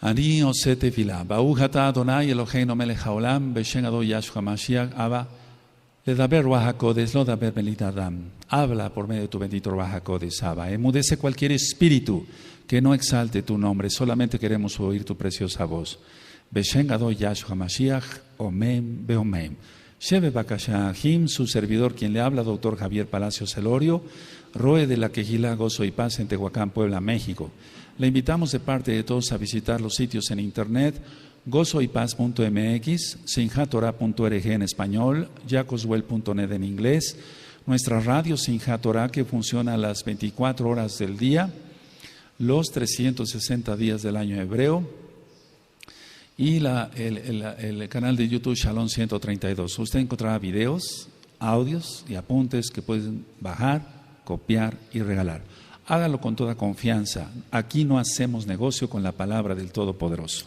Ani osete fila, Bauhata Adonai Eloheinu melech haolam, Beshen Ado Yahshua Mashiach, Abba, Ledaber Ruach HaKodesh, lo daber belit Adam. Habla por medio de tu bendito Ruach HaKodesh, Abba. Enmudece cualquier espíritu que no exalte tu nombre, solamente queremos oír tu preciosa voz. Beshen Ado Yahshua Mashiach, Omen, Beomen. Sheve Bakashahim, su servidor, quien le habla, doctor Javier Palacios Elorio, Roe de la Quejilá, Gozo y Paz en Tehuacán, Puebla, México. Le invitamos de parte de todos a visitar los sitios en internet gozoypaz.mx, sinjatorah.org en español, jacoswell.net en inglés, nuestra radio Sinjatorah que funciona a las 24 horas del día, los 360 días del año hebreo, y el canal de YouTube Shalom 132. Usted encontrará videos, audios y apuntes que pueden bajar, copiar y regalar. Hágalo con toda confianza. Aquí no hacemos negocio con la palabra del Todopoderoso.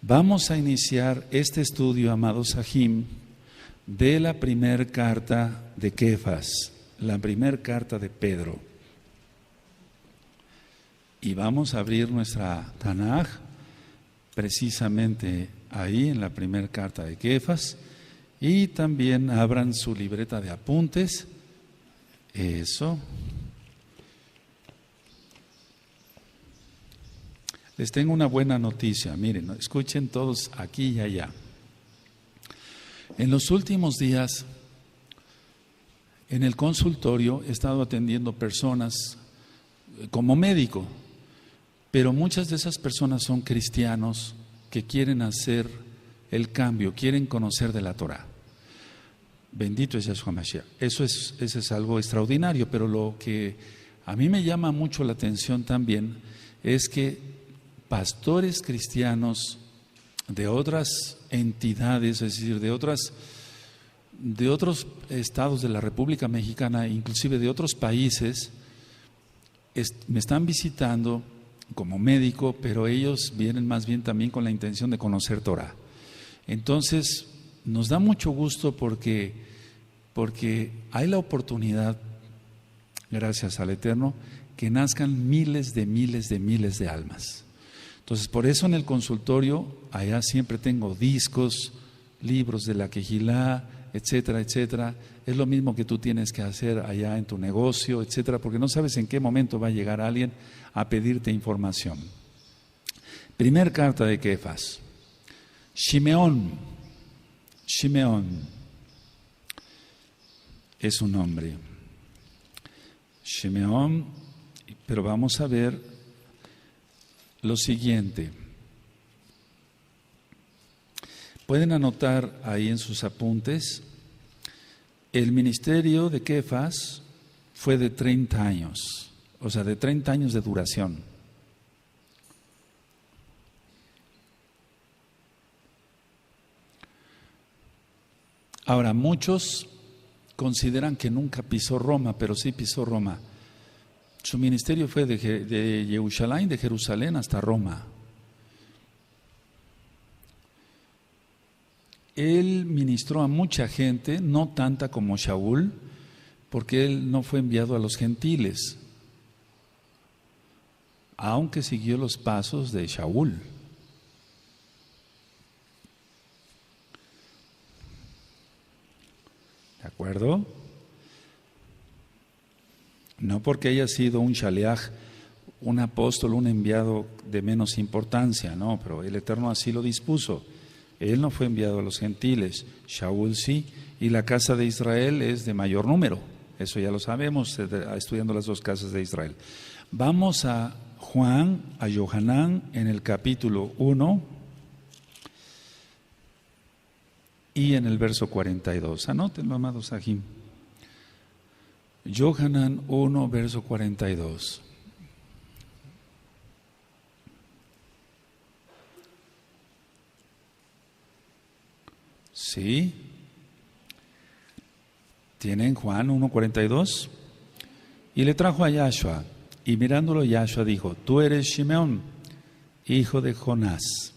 Vamos a iniciar este estudio, amados Sahim, de la primera carta de Kefas, la primera carta de Pedro. Y vamos a abrir nuestra Tanaj, precisamente ahí en la primera carta de Kefas, y también abran su libreta de apuntes. Eso. Les tengo una buena noticia, miren, escuchen todos aquí y allá. En los últimos días, en el consultorio he estado atendiendo personas como médico, pero muchas de esas personas son cristianos que quieren hacer el cambio, quieren conocer de la Torah. Bendito es Yahshua Mashiach. Eso es algo extraordinario, pero lo que a mí me llama mucho la atención también es que pastores cristianos de otras entidades, es decir, de otros estados de la República Mexicana, inclusive de otros países, me están visitando como médico, pero ellos vienen más bien también con la intención de conocer Torah. Entonces, nos da mucho gusto porque hay la oportunidad, gracias al Eterno, que nazcan miles de almas. Entonces, por eso en el consultorio, allá siempre tengo discos, libros de la Quejilá, etcétera, etcétera. Es lo mismo que tú tienes que hacer allá en tu negocio, etcétera, porque no sabes en qué momento va a llegar alguien a pedirte información. Primer carta de Kefas. Shimeón es un nombre. Shimeón, pero vamos a ver lo siguiente. Pueden anotar ahí en sus apuntes, el ministerio de Kefas fue de 30 años, o sea, de 30 años de duración. Ahora, muchos consideran que nunca pisó Roma, pero sí pisó Roma. Su ministerio fue de Jerusalén, de Jerusalén hasta Roma. Él ministró a mucha gente, no tanta como Shaul, porque él no fue enviado a los gentiles, aunque siguió los pasos de Shaul. ¿De acuerdo? No porque haya sido un shaliach, un apóstol, un enviado de menos importancia, no, pero el Eterno así lo dispuso. Él no fue enviado a los gentiles, Shaul sí, y la casa de Israel es de mayor número. Eso ya lo sabemos estudiando las dos casas de Israel. Vamos a Juan, a Yohanan, en el capítulo 1 y en el verso 42. Anótenlo, amados Sahim. Yohanan 1, verso 42. ¿Sí? ¿Tienen Juan 1:42? Y le trajo a Yahshua, y mirándolo Yahshua dijo: tú eres Shimeón, hijo de Jonás.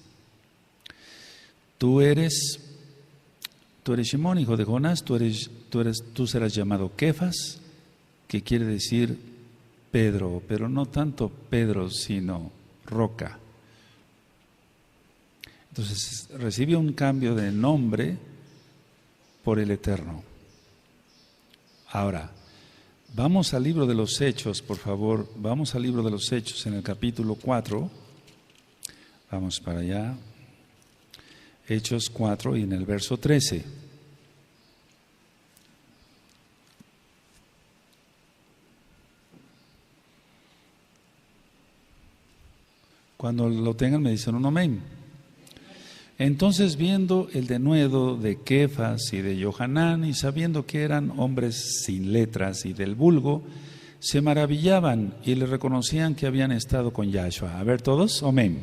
Tú eres Shimón, hijo de Jonás, tú serás llamado Kefas, que quiere decir Pedro, pero no tanto Pedro, sino roca. Entonces recibe un cambio de nombre por el Eterno. Ahora, vamos al libro de los Hechos, por favor. Vamos al libro de los Hechos en el capítulo 4. Vamos para allá. Hechos 4 y en el verso 13. Cuando lo tengan me dicen un amén. Entonces, viendo el denuedo de Kefas y de Johanán, y sabiendo que eran hombres sin letras y del vulgo, se maravillaban y le reconocían que habían estado con Yahshua. A ver todos, amén.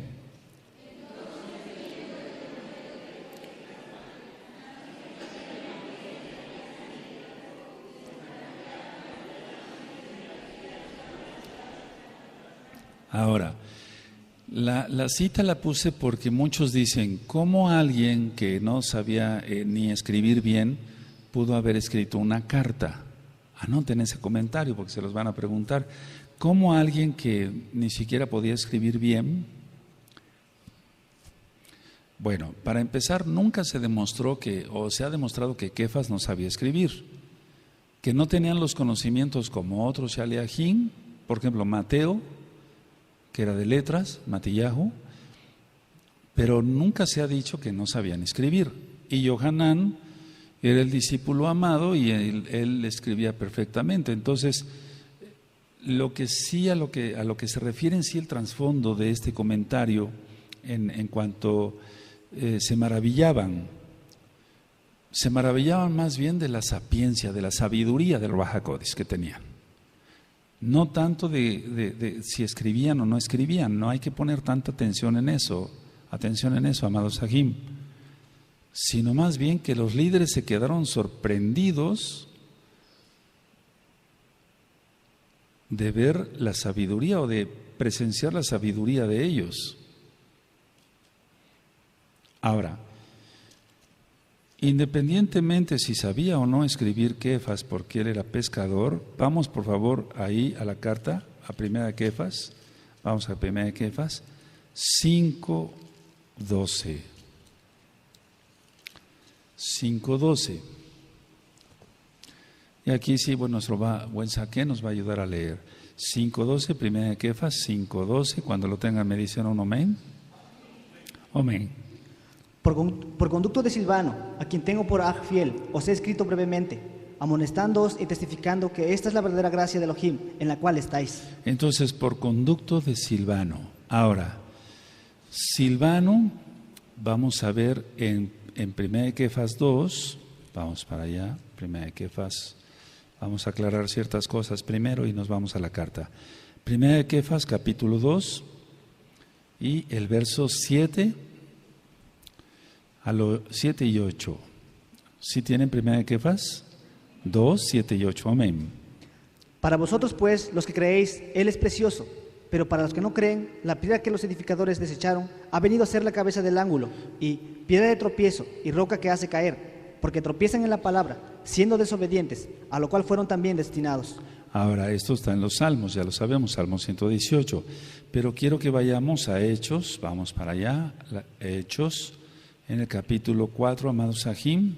Ahora, la cita la puse porque muchos dicen, ¿cómo alguien que no sabía ni escribir bien pudo haber escrito una carta? Anoten ese comentario porque se los van a preguntar. ¿Cómo alguien que ni siquiera podía escribir bien? Bueno, para empezar, nunca se demostró o se ha demostrado que Kefas no sabía escribir, que no tenían los conocimientos como otros Shaliahim, por ejemplo, Mateo, que era de letras, Matillahu, pero nunca se ha dicho que no sabían escribir. Y Johanán era el discípulo amado y él escribía perfectamente. Entonces, lo que sí a lo que se refiere en sí el trasfondo de este comentario, en cuanto se maravillaban más bien de la sapiencia, de la sabiduría del Ruach HaKodesh que tenían. No tanto de si escribían o no escribían, no hay que poner tanta atención en eso, amados Sahim, sino más bien que los líderes se quedaron sorprendidos de ver la sabiduría o de presenciar la sabiduría de ellos. Ahora, independientemente si sabía o no escribir Kefas porque él era pescador, vamos por favor ahí a la carta, a Primera de Kefas, vamos a Primera de Kefas 5:12. 5:12. Y aquí sí, bueno, nuestro buen Saqué nos va a ayudar a leer. 5:12, Primera de Kefas 5:12, cuando lo tengan me dicen un amén. Amén. Por conducto de Silvano, a quien tengo por aj fiel, os he escrito brevemente, amonestándoos y testificando que esta es la verdadera gracia de Elohim, en la cual estáis. Entonces, por conducto de Silvano. Ahora, Silvano, vamos a ver en 1 Kefas 2, vamos para allá, 1 Kefas, vamos a aclarar ciertas cosas primero y nos vamos a la carta. 1 Kefas, capítulo 2, y el verso 7 a los 7 y 8. ¿Sí tienen 1 Kefas? 2, 7 y 8. Amén. Para vosotros, pues, los que creéis, Él es precioso, pero para los que no creen, la piedra que los edificadores desecharon ha venido a ser la cabeza del ángulo, y piedra de tropiezo y roca que hace caer, porque tropiezan en la palabra, siendo desobedientes, a lo cual fueron también destinados. Ahora, esto está en los Salmos, ya lo sabemos, Salmo 118, pero quiero que vayamos a Hechos, vamos para allá, Hechos, en el capítulo 4, amados Sahim,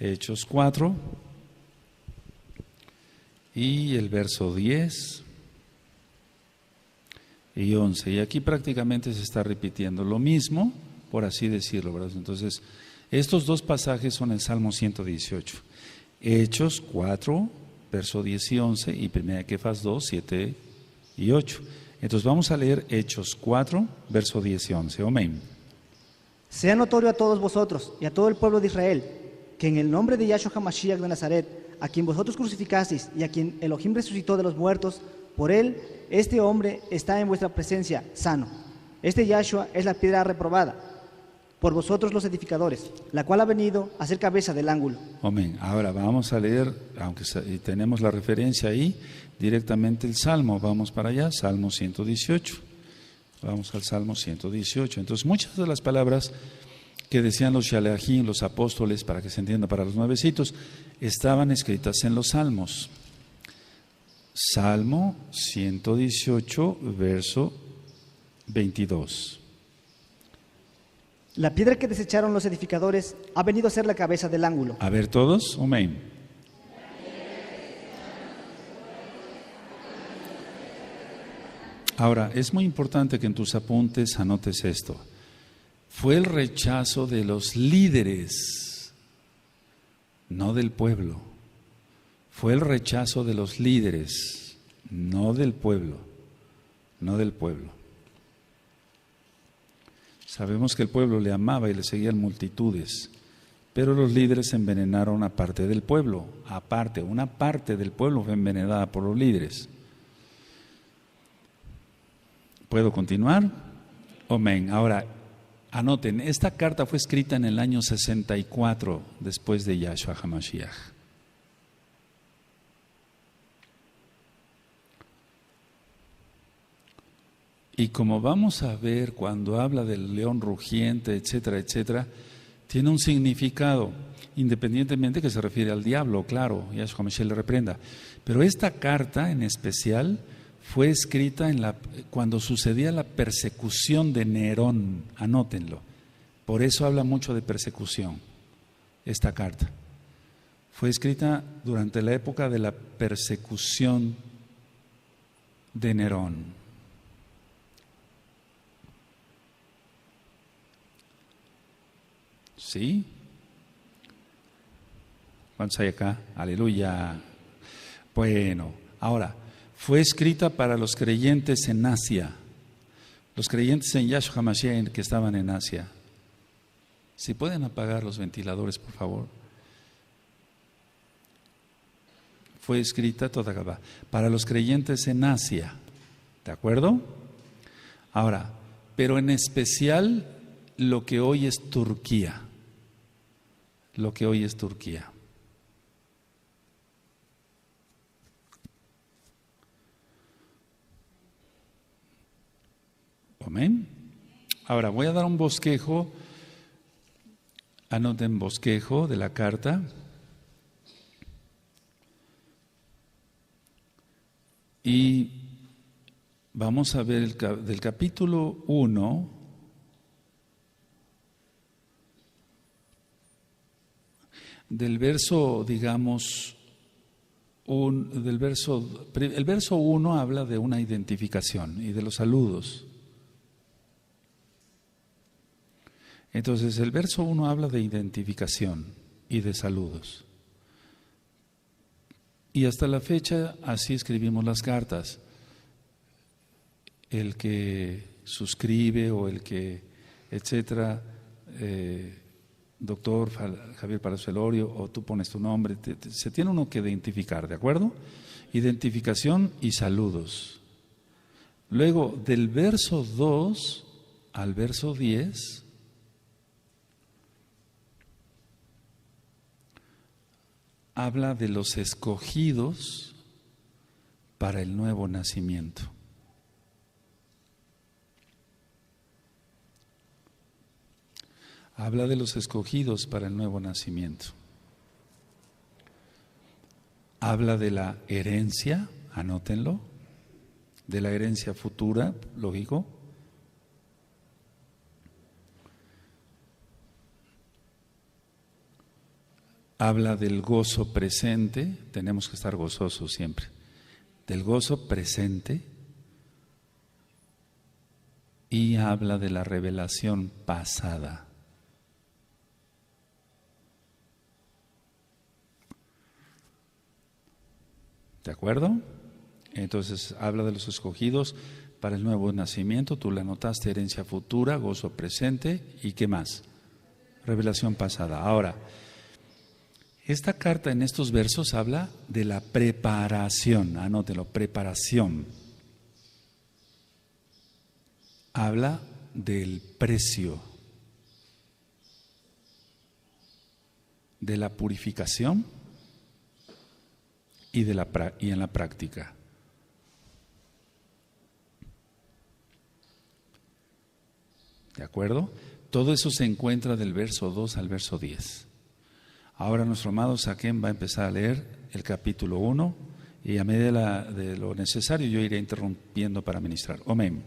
Hechos 4, y el verso 10 y 11. Y aquí prácticamente se está repitiendo lo mismo, por así decirlo, ¿verdad? Entonces, estos dos pasajes son el Salmo 118. Hechos 4, verso 10 y 11, y 1 Kefas 2, 7 y 8. Entonces vamos a leer Hechos 4, verso 10 y 11. Amén. Sea notorio a todos vosotros y a todo el pueblo de Israel, que en el nombre de Yahshua HaMashiach de Nazaret, a quien vosotros crucificasteis y a quien Elohim resucitó de los muertos, por él, este hombre está en vuestra presencia sano. Este Yahshua es la piedra reprobada por vosotros los edificadores, la cual ha venido a ser cabeza del ángulo. Amén. Ahora vamos a leer, aunque tenemos la referencia ahí, directamente el Salmo. Vamos para allá, Salmo 118. Vamos al Salmo 118. Entonces, muchas de las palabras que decían los Shaleahim, los apóstoles, para que se entienda para los nuevecitos, estaban escritas en los Salmos. Salmo 118, verso 22. La piedra que desecharon los edificadores ha venido a ser la cabeza del ángulo. A ver todos, amén. Ahora, es muy importante que en tus apuntes anotes esto. Fue el rechazo de los líderes, no del pueblo. Fue el rechazo de los líderes, no del pueblo, no del pueblo. Sabemos que el pueblo le amaba y le seguían multitudes, pero los líderes envenenaron a parte del pueblo. Aparte, una parte del pueblo fue envenenada por los líderes. ¿Puedo continuar? Amén. Ahora, anoten, esta carta fue escrita en el año 64 después de Yahshua HaMashiach. Y como vamos a ver cuando habla del león rugiente, etcétera, etcétera, tiene un significado, independientemente que se refiere al diablo, claro, Yahshua HaMashiach le reprenda. Pero esta carta en especial fue escrita cuando sucedía la persecución de Nerón, anótenlo. Por eso habla mucho de persecución, esta carta. Fue escrita durante la época de la persecución de Nerón. ¿Sí? ¿Cuántos hay acá? Aleluya. Bueno, ahora, fue escrita para los creyentes en Asia, los creyentes en Yahshua HaMashiach que estaban en Asia. Si pueden apagar los ventiladores, por favor. Fue escrita toda para los creyentes en Asia, ¿de acuerdo? Ahora, pero en especial lo que hoy es Turquía. Lo que hoy es Turquía. Amén. Ahora voy a dar un bosquejo, anoten bosquejo de la carta. Y vamos a ver del capítulo 1. Del verso, digamos, el verso 1 habla de una identificación y de los saludos. Entonces, el verso 1 habla de identificación y de saludos. Y hasta la fecha, así escribimos las cartas. El que suscribe o el que, etcétera, doctor Javier Palacio Celorio, o tú pones tu nombre, se tiene uno que identificar, ¿de acuerdo? Identificación y saludos. Luego, del verso 2 al verso 10, habla de los escogidos para el nuevo nacimiento. Habla de los escogidos para el nuevo nacimiento. Habla de la herencia, anótenlo, de la herencia futura, lógico. Habla del gozo presente, tenemos que estar gozosos siempre, del gozo presente, y habla de la revelación pasada. ¿De acuerdo? Entonces habla de los escogidos para el nuevo nacimiento, tú le anotaste herencia futura, gozo presente, ¿y qué más? Revelación pasada. Ahora, esta carta en estos versos habla de la preparación, anótelo, preparación. Habla del precio, de la purificación y en la práctica. ¿De acuerdo? Todo eso se encuentra del verso 2 al verso 10. Ahora nuestro amado Saquem va a empezar a leer el capítulo 1 y a medida de lo necesario yo iré interrumpiendo para ministrar. Amén.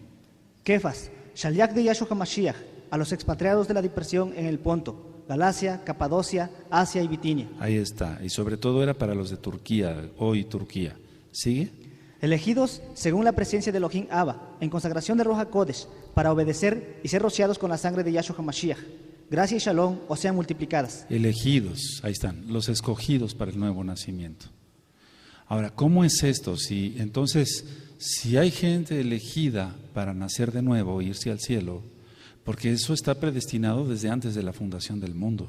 Kefas, Shaliach de Yahshua HaMashiach, a los expatriados de la dispersión en el Ponto, Galacia, Capadocia, Asia y Bitinia. Ahí está. Y sobre todo era para los de Turquía, hoy Turquía. ¿Sigue? Elegidos según la presencia de Elohim Abba, en consagración de Roja Kodesh, para obedecer y ser rociados con la sangre de Yahshua HaMashiach. Gracia y Shalom os sean multiplicadas. Elegidos, ahí están, los escogidos para el nuevo nacimiento. Ahora, ¿cómo es esto? Entonces, si hay gente elegida para nacer de nuevo, irse al cielo, porque eso está predestinado desde antes de la fundación del mundo.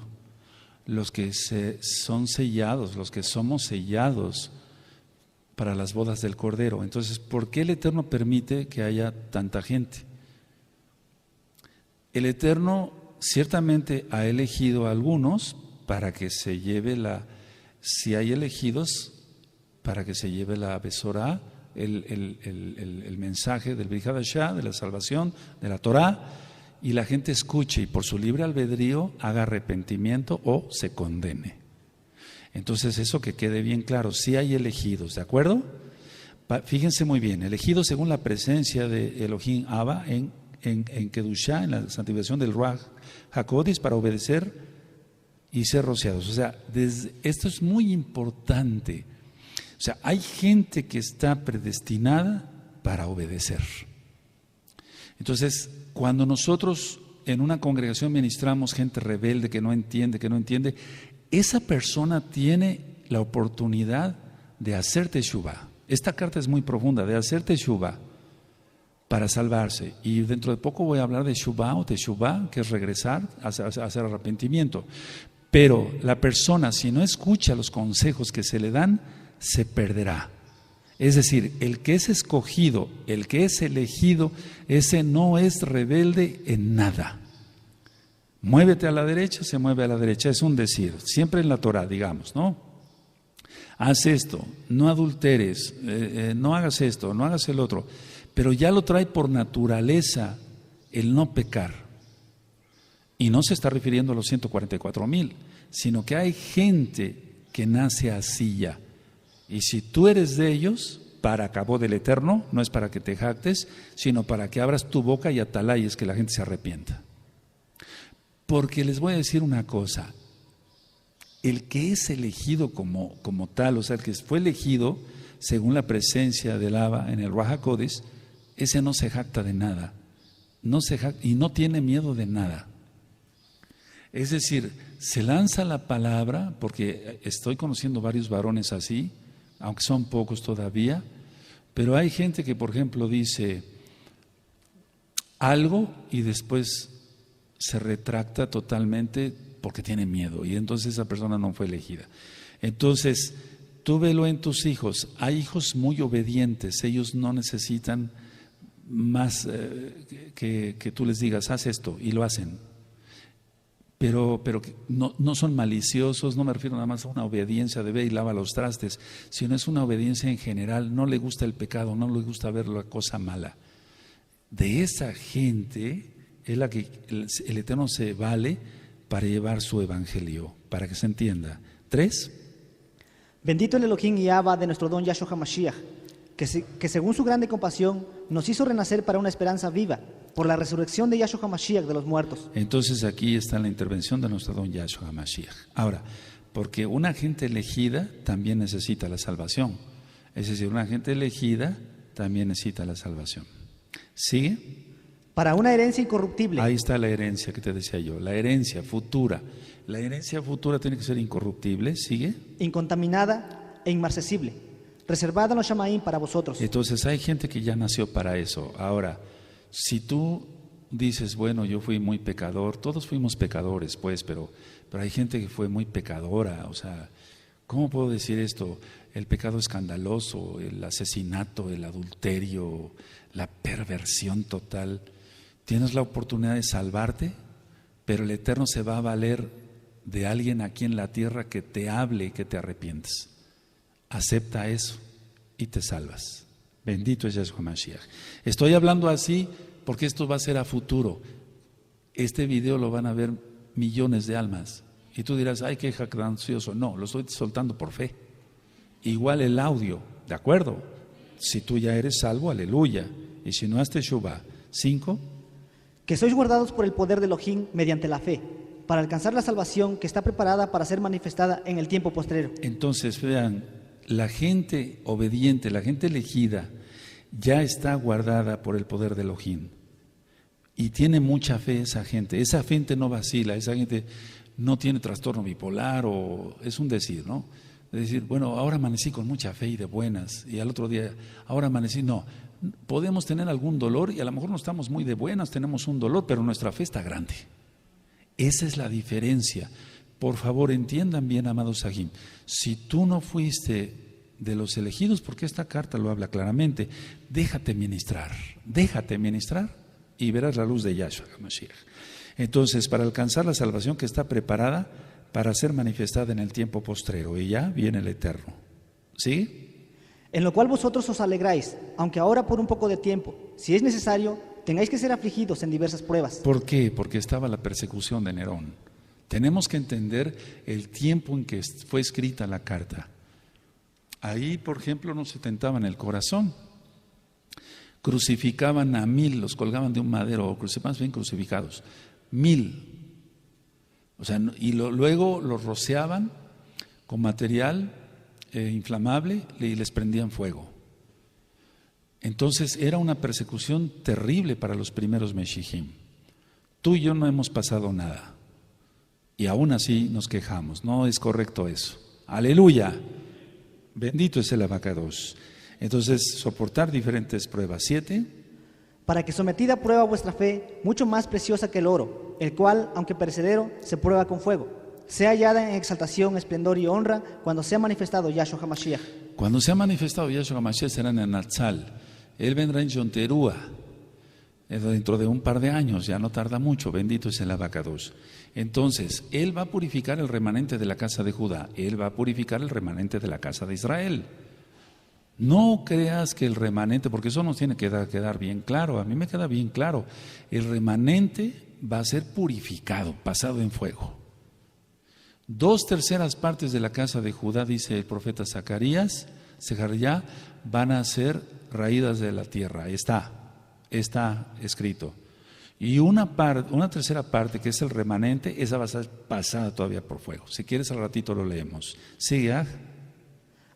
Los que son sellados, los que somos sellados para las bodas del Cordero. Entonces, ¿por qué el Eterno permite que haya tanta gente? El Eterno ciertamente ha elegido a algunos para que se lleve si hay elegidos, para que se lleve la Besorá, el mensaje del Brit Hadashah, de la salvación, de la Torah, y la gente escuche y por su libre albedrío haga arrepentimiento o se condene. Entonces eso que quede bien claro, si hay elegidos, ¿de acuerdo? Fíjense muy bien, elegidos según la presencia de Elohim Abba en Kedushá, en la santificación del Ruach HaKodesh, para obedecer y ser rociados. O sea, esto es muy importante. O sea, hay gente que está predestinada para obedecer. Entonces, cuando nosotros en una congregación ministramos gente rebelde que no entiende, esa persona tiene la oportunidad de hacer teshuvah. Esta carta es muy profunda, de hacer teshuvah para salvarse. Y dentro de poco voy a hablar de shuvah o teshuvah, que es regresar, hacer arrepentimiento. Pero la persona, si no escucha los consejos que se le dan, se perderá. Es decir, el que es escogido, el que es elegido, ese no es rebelde en nada. Muévete a la derecha, se mueve a la derecha, es un decir, siempre en la Torah, digamos, ¿no? Haz esto, no adulteres, no hagas esto, no hagas el otro, pero ya lo trae por naturaleza el no pecar. Y no se está refiriendo a los 144,000, sino que hay gente que nace así ya. Y si tú eres de ellos, para cabo del Eterno, no es para que te jactes, sino para que abras tu boca y atalayes que la gente se arrepienta. Porque les voy a decir una cosa, el que es elegido como tal, o sea, el que fue elegido según la presencia del Abba en el Ruach HaKodesh, ese no se jacta de nada, y no tiene miedo de nada. Es decir, se lanza la palabra, porque estoy conociendo varios varones así, aunque son pocos todavía, pero hay gente que, por ejemplo, dice algo y después se retracta totalmente porque tiene miedo, y entonces esa persona no fue elegida. Entonces, tú velo en tus hijos, hay hijos muy obedientes, ellos no necesitan más que tú les digas, haz esto, y lo hacen. Pero no son maliciosos, no me refiero nada más a una obediencia de ve y lava los trastes, sino es una obediencia en general, no le gusta el pecado, no le gusta ver la cosa mala. De esa gente es la que el Eterno se vale para llevar su evangelio, para que se entienda. 3. Bendito el Elohim y Abba de nuestro don Yahshua HaMashiach, que según su grande compasión nos hizo renacer para una esperanza viva, por la resurrección de Yahshua HaMashiach de los muertos. Entonces aquí está la intervención de nuestro don Yahshua HaMashiach. Ahora, porque una gente elegida también necesita la salvación. Es decir, una gente elegida también necesita la salvación. ¿Sigue? Para una herencia incorruptible. Ahí está la herencia que te decía yo, la herencia futura. La herencia futura tiene que ser incorruptible. ¿Sigue? Incontaminada e inmarcesible, reservada en los Shamaim para vosotros. Entonces hay gente que ya nació para eso. Ahora, si tú dices, bueno, yo fui muy pecador, todos fuimos pecadores, pues, pero hay gente que fue muy pecadora. O sea, ¿cómo puedo decir esto? El pecado escandaloso, el asesinato, el adulterio, la perversión total. Tienes la oportunidad de salvarte, pero el Eterno se va a valer de alguien aquí en la tierra que te hable y que te arrepientes. Acepta eso y te salvas. Bendito es Yahshua Mashiach. Estoy hablando así porque esto va a ser a futuro. Este video lo van a ver millones de almas. Y tú dirás, ay, qué jactancioso. No, lo estoy soltando por fe. Igual el audio, ¿de acuerdo? Si tú ya eres salvo, aleluya. Y si no, hazte Shuvah. 5. que sois guardados por el poder de Elohim mediante la fe, para alcanzar la salvación que está preparada para ser manifestada en el tiempo postrero. Entonces, vean, la gente obediente, la gente elegida, ya está guardada por el poder de Elohim. Y tiene mucha fe esa gente. Esa gente no vacila, esa gente no tiene trastorno bipolar o es un decir, ¿no? Es decir, bueno, ahora amanecí con mucha fe y de buenas, y al otro día, ahora amanecí, no. Podemos tener algún dolor y a lo mejor no estamos muy de buenas, tenemos un dolor, pero nuestra fe está grande. Esa es la diferencia. Por favor, entiendan bien, amados Sahim, si tú no fuiste de los elegidos, porque esta carta lo habla claramente, déjate ministrar y verás la luz de Yahshua HaMashiach. Entonces, para alcanzar la salvación que está preparada para ser manifestada en el tiempo postrero, y ya viene el Eterno. ¿Sí? En lo cual vosotros os alegráis, aunque ahora por un poco de tiempo, si es necesario, tengáis que ser afligidos en diversas pruebas. ¿Por qué? Porque estaba la persecución de Nerón. Tenemos que entender el tiempo en que fue escrita la carta. Ahí, por ejemplo, no se tentaban el corazón. Crucificaban a 1000, los colgaban de un madero, más bien crucificados, 1000. O sea, y luego los rociaban con material inflamable y les prendían fuego. Entonces era una persecución terrible para los primeros Meshijim. Tú y yo no hemos pasado nada y aún así nos quejamos. No es correcto eso. Aleluya. Bendito es el Abacados. Entonces, soportar diferentes pruebas. 7. Para que sometida a prueba vuestra fe, mucho más preciosa que el oro, el cual, aunque perecedero, se prueba con fuego, sea hallada en exaltación, esplendor y honra cuando sea manifestado Yahshua HaMashiach. Cuando sea manifestado Yahshua HaMashiach será en Natsal. Él vendrá en Yom Teruah, dentro de un par de años, ya no tarda mucho. Bendito es el Abacados. Entonces, Él va a purificar el remanente de la casa de Judá, Él va a purificar el remanente de la casa de Israel. No creas que el remanente, porque eso nos tiene que quedar bien claro, a mí me queda bien claro, el remanente va a ser purificado, pasado en fuego. 2/3 partes de la casa de Judá, dice el profeta Zacarías, van a ser raídas de la tierra, está escrito. Y una 1/3 parte, que es el remanente, esa va a ser pasada todavía por fuego. Si quieres al ratito lo leemos. Sigue.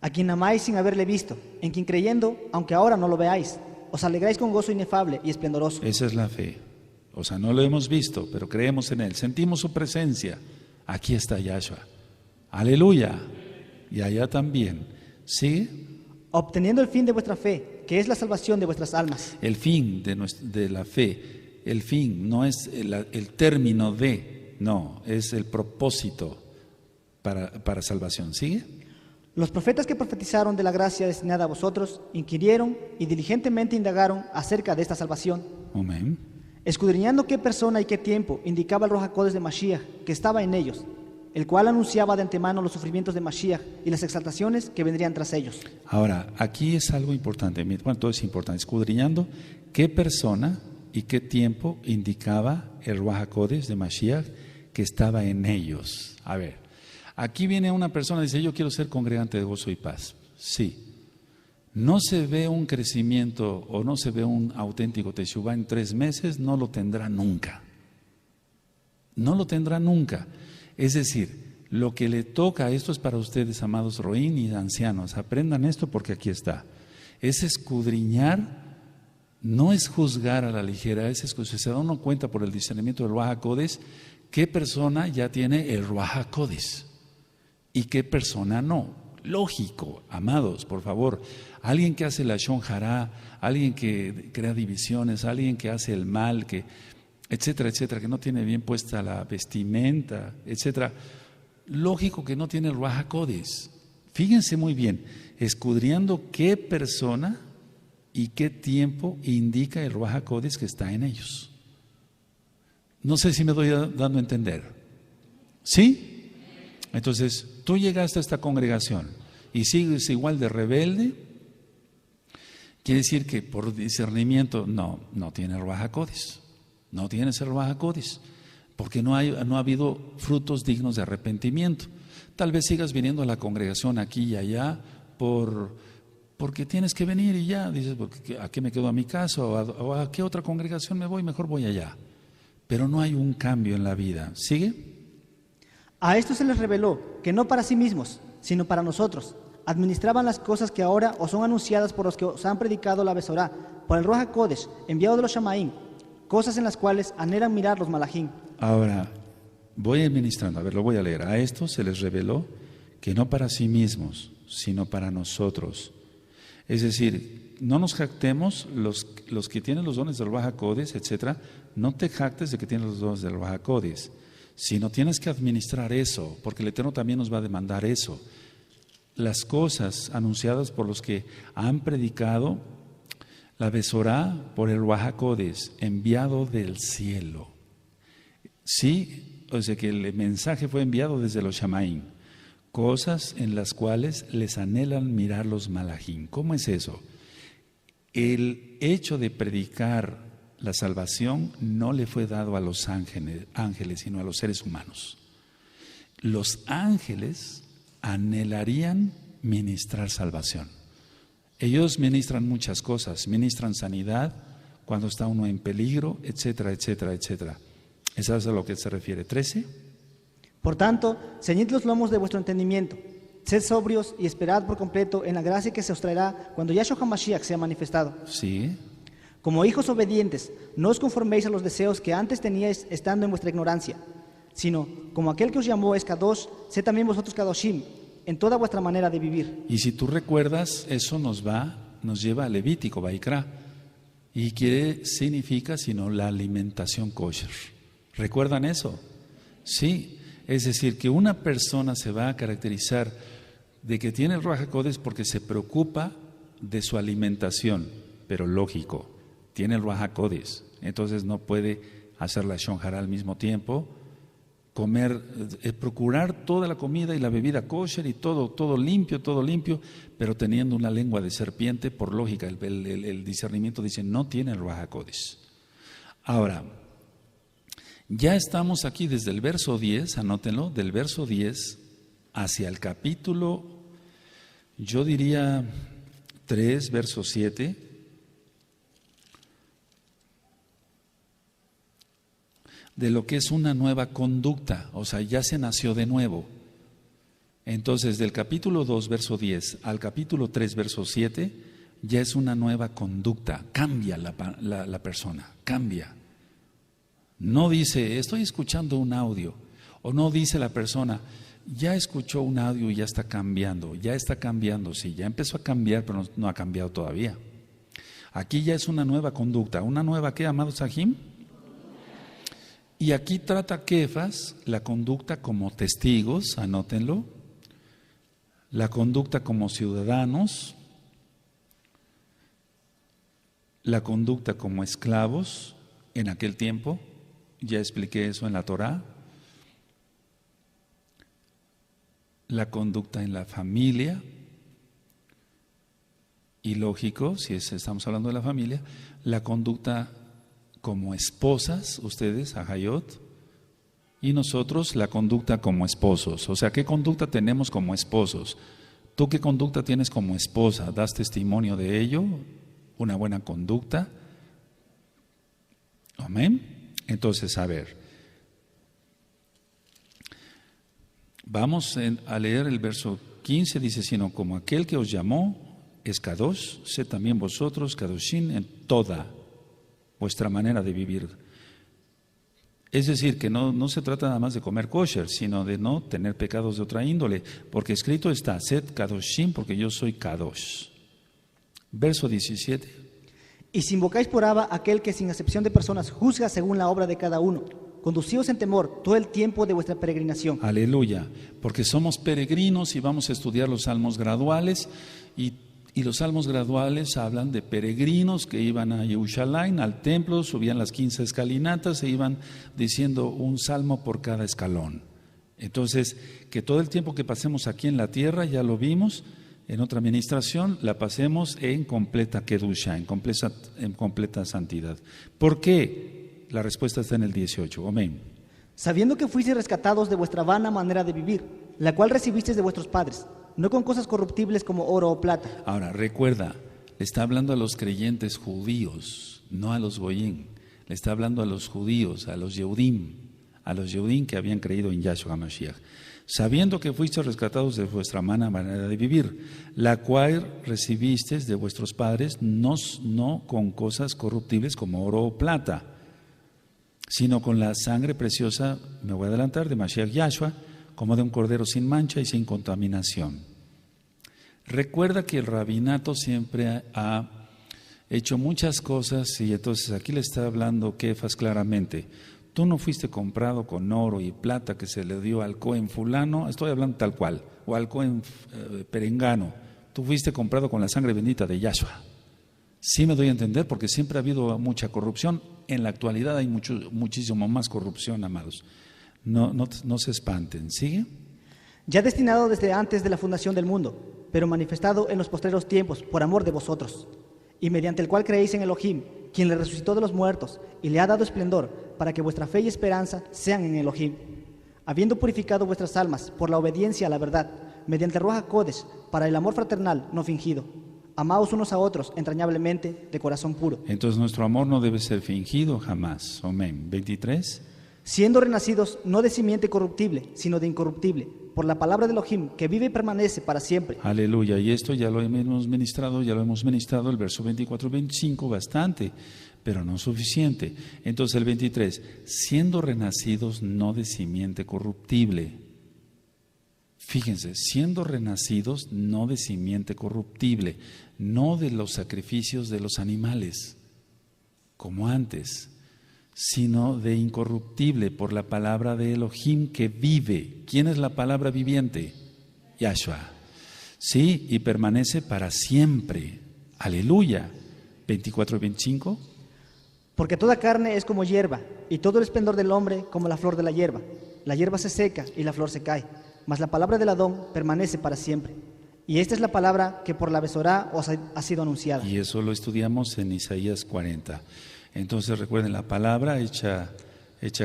A quien amáis sin haberle visto, en quien creyendo, aunque ahora no lo veáis, os alegráis con gozo inefable y esplendoroso. Esa es la fe. O sea, no lo hemos visto, pero creemos en Él, sentimos su presencia. Aquí está Yahshua. Aleluya. Y allá también. ¿Sí? Obteniendo el fin de vuestra fe, que es la salvación de vuestras almas. El fin de la fe, el fin no es el término de, no, es el propósito para salvación. ¿Sigue? Los profetas que profetizaron de la gracia destinada a vosotros inquirieron y diligentemente indagaron acerca de esta salvación. Amén. Escudriñando qué persona y qué tiempo indicaba el Ruach HaKodesh de Mashiach que estaba en ellos, el cual anunciaba de antemano los sufrimientos de Mashiach y las exaltaciones que vendrían tras ellos. Ahora, aquí es algo importante, bueno, todo es importante, escudriñando qué persona y qué tiempo indicaba el Ruach HaKodesh de Mashiach que estaba en ellos. A ver, aquí viene una persona y dice, yo quiero ser congregante de gozo y paz. Sí. No se ve un crecimiento o no se ve un auténtico Teshuvah en 3 meses, no lo tendrá nunca. No lo tendrá nunca. Es decir, lo que le toca, esto es para ustedes, amados roín y ancianos, aprendan esto porque aquí está. Es escudriñar, no es juzgar a la ligera, se da uno cuenta por el discernimiento del Ruach HaKodesh qué persona ya tiene el Ruach HaKodesh y qué persona no. Lógico, amados, por favor, alguien que hace la Shon Hará, alguien que crea divisiones, alguien que hace el mal, que etcétera, etcétera, que no tiene bien puesta la vestimenta, etcétera, lógico que no tiene el Ruach HaKodesh. Fíjense muy bien, escudriñando qué persona y qué tiempo indica el Ruach HaKodesh que está en ellos. No sé si me doy dando a entender. ¿Sí? Entonces, tú llegaste a esta congregación y sigues igual de rebelde, quiere decir que por discernimiento no tiene Ruach HaKodesh, no tienes el Ruach HaKodesh, porque no ha habido frutos dignos de arrepentimiento. Tal vez sigas viniendo a la congregación aquí y allá porque tienes que venir y ya, dices, ¿a qué me quedo a mi casa o a qué otra congregación me voy? Mejor voy allá. pero no hay un cambio en la vida. ¿Sigue? A esto se les reveló que no para sí mismos, sino para nosotros, administraban las cosas que ahora os son anunciadas por los que os han predicado la Besorá, por el Ruach HaKodesh, enviado de los Shamaín, cosas en las cuales anhelan mirar los Malachim. Ahora, voy administrando, a ver, lo voy a leer. A esto se les reveló que no para sí mismos, sino para nosotros. Es decir, no nos jactemos, los que tienen los dones del Ruach HaKodesh, etc., no te jactes de que tienes los dones del Ruach HaKodesh, sino tienes que administrar eso, porque el Eterno también nos va a demandar eso. Las cosas anunciadas por los que han predicado la Besorá por el Ruach HaKodesh, enviado del cielo. Sí, o sea que el mensaje fue enviado desde los Shamaín, cosas en las cuales les anhelan mirar los Malachim. ¿Cómo es eso? El hecho de predicar la salvación no le fue dado a los ángeles, sino a los seres humanos. Los ángeles anhelarían ministrar salvación. Ellos ministran muchas cosas, ministran sanidad cuando está uno en peligro, etcétera, etcétera, etcétera. ¿Eso es a lo que se refiere? 13. Por tanto, ceñid los lomos de vuestro entendimiento, sed sobrios y esperad por completo en la gracia que se os traerá cuando Yahshua HaMashiach sea manifestado. Sí. Como hijos obedientes, no os conforméis a los deseos que antes teníais estando en vuestra ignorancia, sino como aquel que os llamó es Kadosh, sed también vosotros Kadoshim, en toda vuestra manera de vivir. Y si tú recuerdas, eso nos lleva a Levítico, Vaikra. ¿Y qué significa sino la alimentación kosher? ¿Recuerdan eso? Sí, es decir, que una persona se va a caracterizar de que tiene el Ruach HaKodesh porque se preocupa de su alimentación, pero lógico, tiene el Ruach HaKodesh, entonces no puede hacer la Shon Hara al mismo tiempo, comer, procurar toda la comida y la bebida kosher y todo limpio, pero teniendo una lengua de serpiente, por lógica, el discernimiento dice, no tiene el Ruach HaKodesh. Ahora, ya estamos aquí desde el verso 10, anótenlo, del verso 10 hacia el capítulo, yo diría 3, verso 7. De lo que es una nueva conducta, o sea, ya se nació de nuevo. Entonces, del capítulo 2, verso 10 al capítulo 3, verso 7, ya es una nueva conducta, cambia la persona, cambia. No dice, estoy escuchando un audio, o no dice la persona, ya escuchó un audio y ya está cambiando, sí, ya empezó a cambiar, pero no ha cambiado todavía. Aquí ya es una nueva conducta, ¿una nueva qué, amados Sahim? Y aquí trata Kefas la conducta como testigos, anótenlo, la conducta como ciudadanos, la conducta como esclavos en aquel tiempo, ya expliqué eso en la Torá, la conducta en la familia, y lógico, si estamos hablando de la familia, la conducta como esposas, ustedes, Ahayot, y nosotros la conducta como esposos. O sea, ¿qué conducta tenemos como esposos? ¿Tú qué conducta tienes como esposa? ¿Das testimonio de ello? ¿Una buena conducta? Amén. Entonces, a ver, vamos a leer el verso 15, dice, sino como aquel que os llamó es Kadosh, sed también vosotros Kadoshim en toda vuestra manera de vivir. Es decir, que no se trata nada más de comer kosher, sino de no tener pecados de otra índole, porque escrito está, sed Kadoshim, porque yo soy Kadosh. Verso 17. Y si invocáis por Abba aquel que sin acepción de personas juzga según la obra de cada uno, conducíos en temor todo el tiempo de vuestra peregrinación. Aleluya, porque somos peregrinos y vamos a estudiar los salmos graduales y los salmos graduales hablan de peregrinos que iban a Yerushalayim, al templo, subían las 15 escalinatas e iban diciendo un salmo por cada escalón. Entonces, que todo el tiempo que pasemos aquí en la tierra, ya lo vimos en otra administración, la pasemos en completa kedusha, en completa santidad. ¿Por qué? La respuesta está en el 18. Amén. Sabiendo que fuisteis rescatados de vuestra vana manera de vivir, la cual recibisteis de vuestros padres, no con cosas corruptibles como oro o plata. Ahora, recuerda, le está hablando a los creyentes judíos, no a los goyim. Le está hablando a los judíos, a los Yehudim que habían creído en Yahshua HaMashiach. Sabiendo que fuisteis rescatados de vuestra mala manera de vivir, la cual recibisteis de vuestros padres, no con cosas corruptibles como oro o plata, sino con la sangre preciosa, me voy a adelantar, de Mashiach Yahshua, como de un cordero sin mancha y sin contaminación. Recuerda que el rabinato siempre ha hecho muchas cosas, y entonces aquí le está hablando Kefas claramente. Tú no fuiste comprado con oro y plata que se le dio al Cohen fulano, estoy hablando tal cual, o al Cohen perengano. Tú fuiste comprado con la sangre bendita de Yahshua. Sí me doy a entender, porque siempre ha habido mucha corrupción. En la actualidad hay muchísimo más corrupción, amados. No se espanten. ¿Sigue? Ya destinado desde antes de la fundación del mundo, pero manifestado en los postreros tiempos por amor de vosotros, y mediante el cual creéis en Elohim, quien le resucitó de los muertos y le ha dado esplendor, para que vuestra fe y esperanza sean en Elohim, habiendo purificado vuestras almas por la obediencia a la verdad, mediante el Ruach HaKodesh, para el amor fraternal no fingido. Amaos unos a otros entrañablemente, de corazón puro. Entonces nuestro amor no debe ser fingido jamás. Amén. 23. Siendo renacidos no de simiente corruptible, sino de incorruptible, por la palabra de Elohim, que vive y permanece para siempre. Aleluya. Y esto ya lo hemos ministrado, el verso 24-25 bastante, pero no suficiente. Entonces el 23, siendo renacidos no de simiente corruptible. Fíjense, siendo renacidos no de simiente corruptible, no de los sacrificios de los animales, como antes, sino de incorruptible por la palabra de Elohim que vive. ¿Quién es la palabra viviente? Yahshua. Sí, y permanece para siempre. Aleluya. 24-25. Porque toda carne es como hierba, y todo el esplendor del hombre como la flor de la hierba. La hierba se seca y la flor se cae, mas la palabra del Adón permanece para siempre. Y esta es la palabra que por la Besorá os ha sido anunciada. Y eso lo estudiamos en Isaías 40. Entonces recuerden, la palabra hecha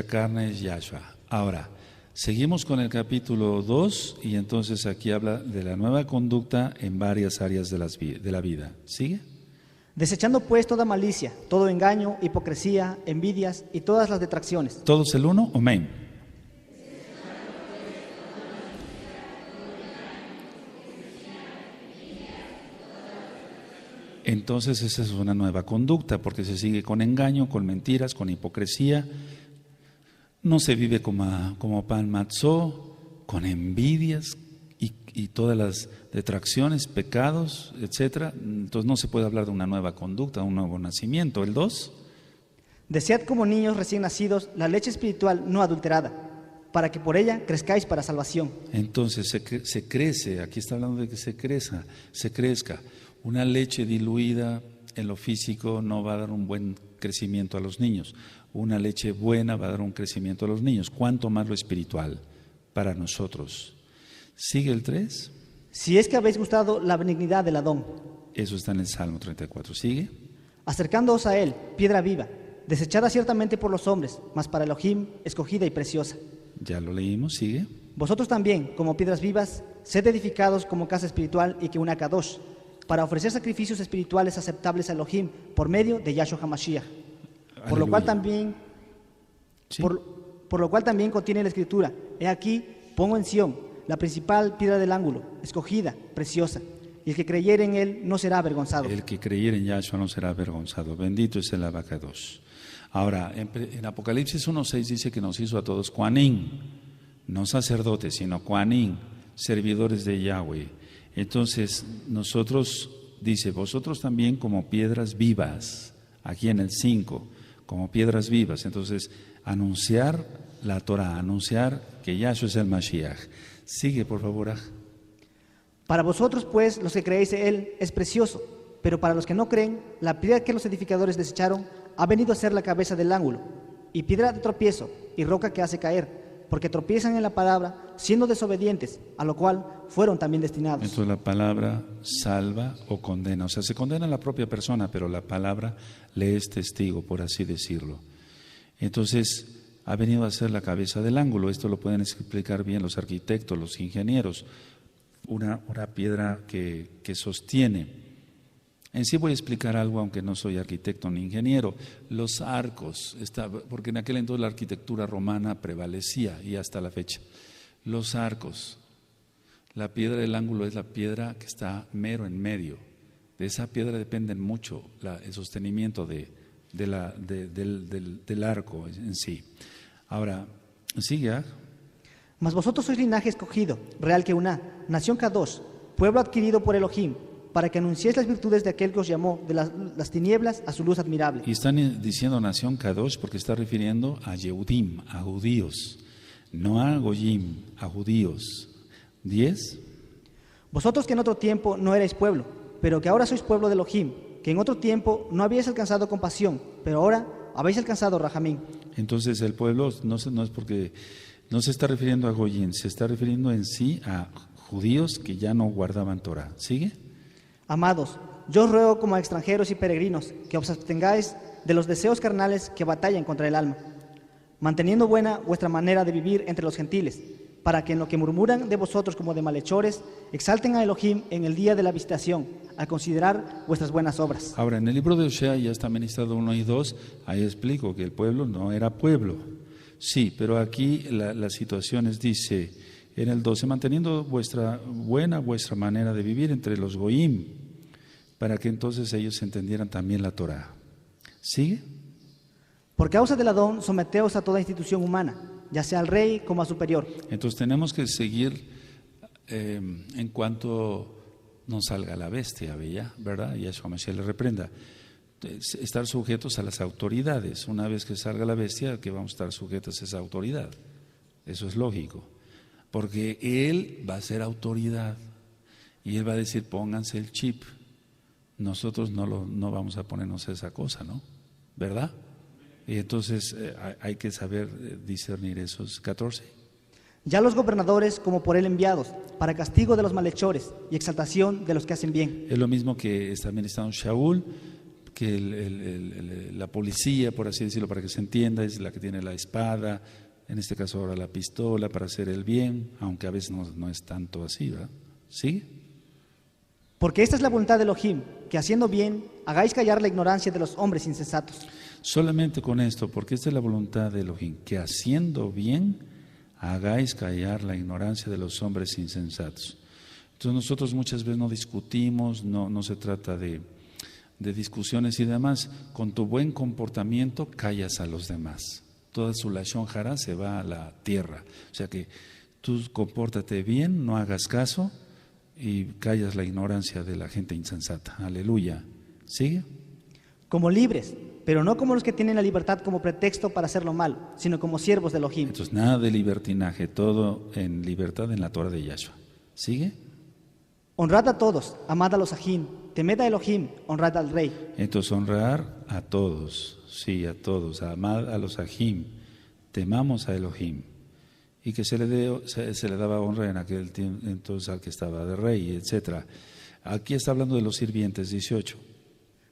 carne es Yahshua. Ahora, seguimos con el capítulo 2 y entonces aquí habla de la nueva conducta en varias áreas de la vida. ¿Sigue? Desechando pues toda malicia, todo engaño, hipocresía, envidias y todas las detracciones. ¿Todos el uno? Amén. Entonces esa es una nueva conducta, porque se sigue con engaño, con mentiras, con hipocresía. No se vive como pan matzó, con envidias y todas las detracciones, pecados, etcétera. Entonces no se puede hablar de una nueva conducta, de un nuevo nacimiento. El 2. Desead como niños recién nacidos la leche espiritual no adulterada, para que por ella crezcáis para salvación. Entonces se crece, aquí está hablando de que se crezca. Una leche diluida en lo físico no va a dar un buen crecimiento a los niños. Una leche buena va a dar un crecimiento a los niños. ¿Cuánto más lo espiritual para nosotros? ¿Sigue el 3? Si es que habéis gustado la benignidad del Adón. Eso está en el Salmo 34. ¿Sigue? Acercándoos a él, piedra viva, desechada ciertamente por los hombres, mas para Elohim escogida y preciosa. Ya lo leímos. ¿Sigue? Vosotros también, como piedras vivas, sed edificados como casa espiritual y que una Kadosh, para ofrecer sacrificios espirituales aceptables a Elohim por medio de Yahshua HaMashiach. Por lo cual también, ¿sí? por lo cual también contiene la escritura: he aquí, pongo en Sión la principal piedra del ángulo, escogida, preciosa, y el que creyere en él no será avergonzado. El que creyere en Yahshua no será avergonzado. Bendito es el Abacados. Ahora, en Apocalipsis 1:6 dice que nos hizo a todos Kohanim, no sacerdotes, sino Kohanim, servidores de Yahweh. Entonces, nosotros, dice, vosotros también como piedras vivas, aquí en el 5, como piedras vivas. Entonces, anunciar la Torah, anunciar que Yahshua es el Mashiach. Sigue, por favor. Para vosotros, pues, los que creéis en él, es precioso, pero para los que no creen, la piedra que los edificadores desecharon ha venido a ser la cabeza del ángulo, y piedra de tropiezo, y roca que hace caer, porque tropiezan en la palabra, siendo desobedientes, a lo cual fueron también destinados. Entonces la palabra salva o condena, o sea, se condena a la propia persona, pero la palabra le es testigo, por así decirlo. Entonces, ha venido a ser la cabeza del ángulo. Esto lo pueden explicar bien los arquitectos, los ingenieros. Una piedra que sostiene En sí voy a explicar algo, aunque no soy arquitecto ni ingeniero. Los arcos, porque en aquel entonces la arquitectura romana prevalecía y hasta la fecha. Los arcos, la piedra del ángulo es la piedra que está mero en medio. De esa piedra depende mucho el sostenimiento del arco en sí. Ahora, sigue. Mas vosotros sois linaje escogido, real que una, nación Kadosh, pueblo adquirido por Elohim, para que anunciéis las virtudes de aquel que os llamó de las tinieblas a su luz admirable. Y están diciendo nación Kadosh porque está refiriendo a Yehudim, a judíos, no a Goyim, a judíos. 10. Vosotros que en otro tiempo no erais pueblo, pero que ahora sois pueblo de Elohim, que en otro tiempo no habíais alcanzado compasión, pero ahora habéis alcanzado Rahamín. Entonces el pueblo no es porque no se está refiriendo a Goyim, se está refiriendo en sí a judíos que ya no guardaban Torah. ¿Sigue? Amados, yo os ruego como a extranjeros y peregrinos que os abstengáis de los deseos carnales que batallan contra el alma, manteniendo buena vuestra manera de vivir entre los gentiles, para que en lo que murmuran de vosotros como de malhechores, exalten a Elohim en el día de la visitación, al considerar vuestras buenas obras. Ahora, en el libro de Osea ya está ministrado 1 y 2, ahí explico que el pueblo no era pueblo. Sí, pero aquí la situación dice, en el 12, manteniendo vuestra manera de vivir entre los goyim, para que entonces ellos entendieran también la Torah. ¿Sigue? Por causa del Adón, someteos a toda institución humana, ya sea al rey como a superior. Entonces tenemos que seguir en cuanto nos salga la bestia, ¿verdad? Y Yahshua Mashiach le reprenda. Estar sujetos a las autoridades. Una vez que salga la bestia, que vamos a estar sujetos a esa autoridad. Eso es lógico. Porque Él va a ser autoridad y Él va a decir, pónganse el chip. Nosotros no vamos a ponernos esa cosa, ¿no? ¿Verdad? Y entonces hay que saber discernir esos 14. Ya los gobernadores como por Él enviados, para castigo de los malhechores y exaltación de los que hacen bien. Es lo mismo que está ministrando Shaul, que la policía, por así decirlo, para que se entienda, es la que tiene la espada, en este caso ahora la pistola para hacer el bien, aunque a veces no es tanto así, ¿verdad? ¿Sí? Porque esta es la voluntad de Elohim, que haciendo bien hagáis callar la ignorancia de los hombres insensatos. Solamente con esto, porque esta es la voluntad de Elohim, que haciendo bien hagáis callar la ignorancia de los hombres insensatos. Entonces nosotros muchas veces no discutimos, no se trata de discusiones y demás. Con tu buen comportamiento callas a los demás. Toda su lashon hara se va a la tierra. O sea que tú compórtate bien, no hagas caso y callas la ignorancia de la gente insensata. Aleluya. ¿Sigue? Como libres, pero no como los que tienen la libertad como pretexto para hacer lo malo, sino como siervos de Elohim. Entonces nada de libertinaje, todo en libertad en la Torah de Yahshua. ¿Sigue? Honrad a todos, amad a los ajín, temed a Elohim, honrad al rey. Entonces honrar a todos, sí, a todos, amad a los ajim, temamos a Elohim. Y que se le daba honra en aquel tiempo entonces al que estaba de rey, etc. Aquí está hablando de los sirvientes, 18.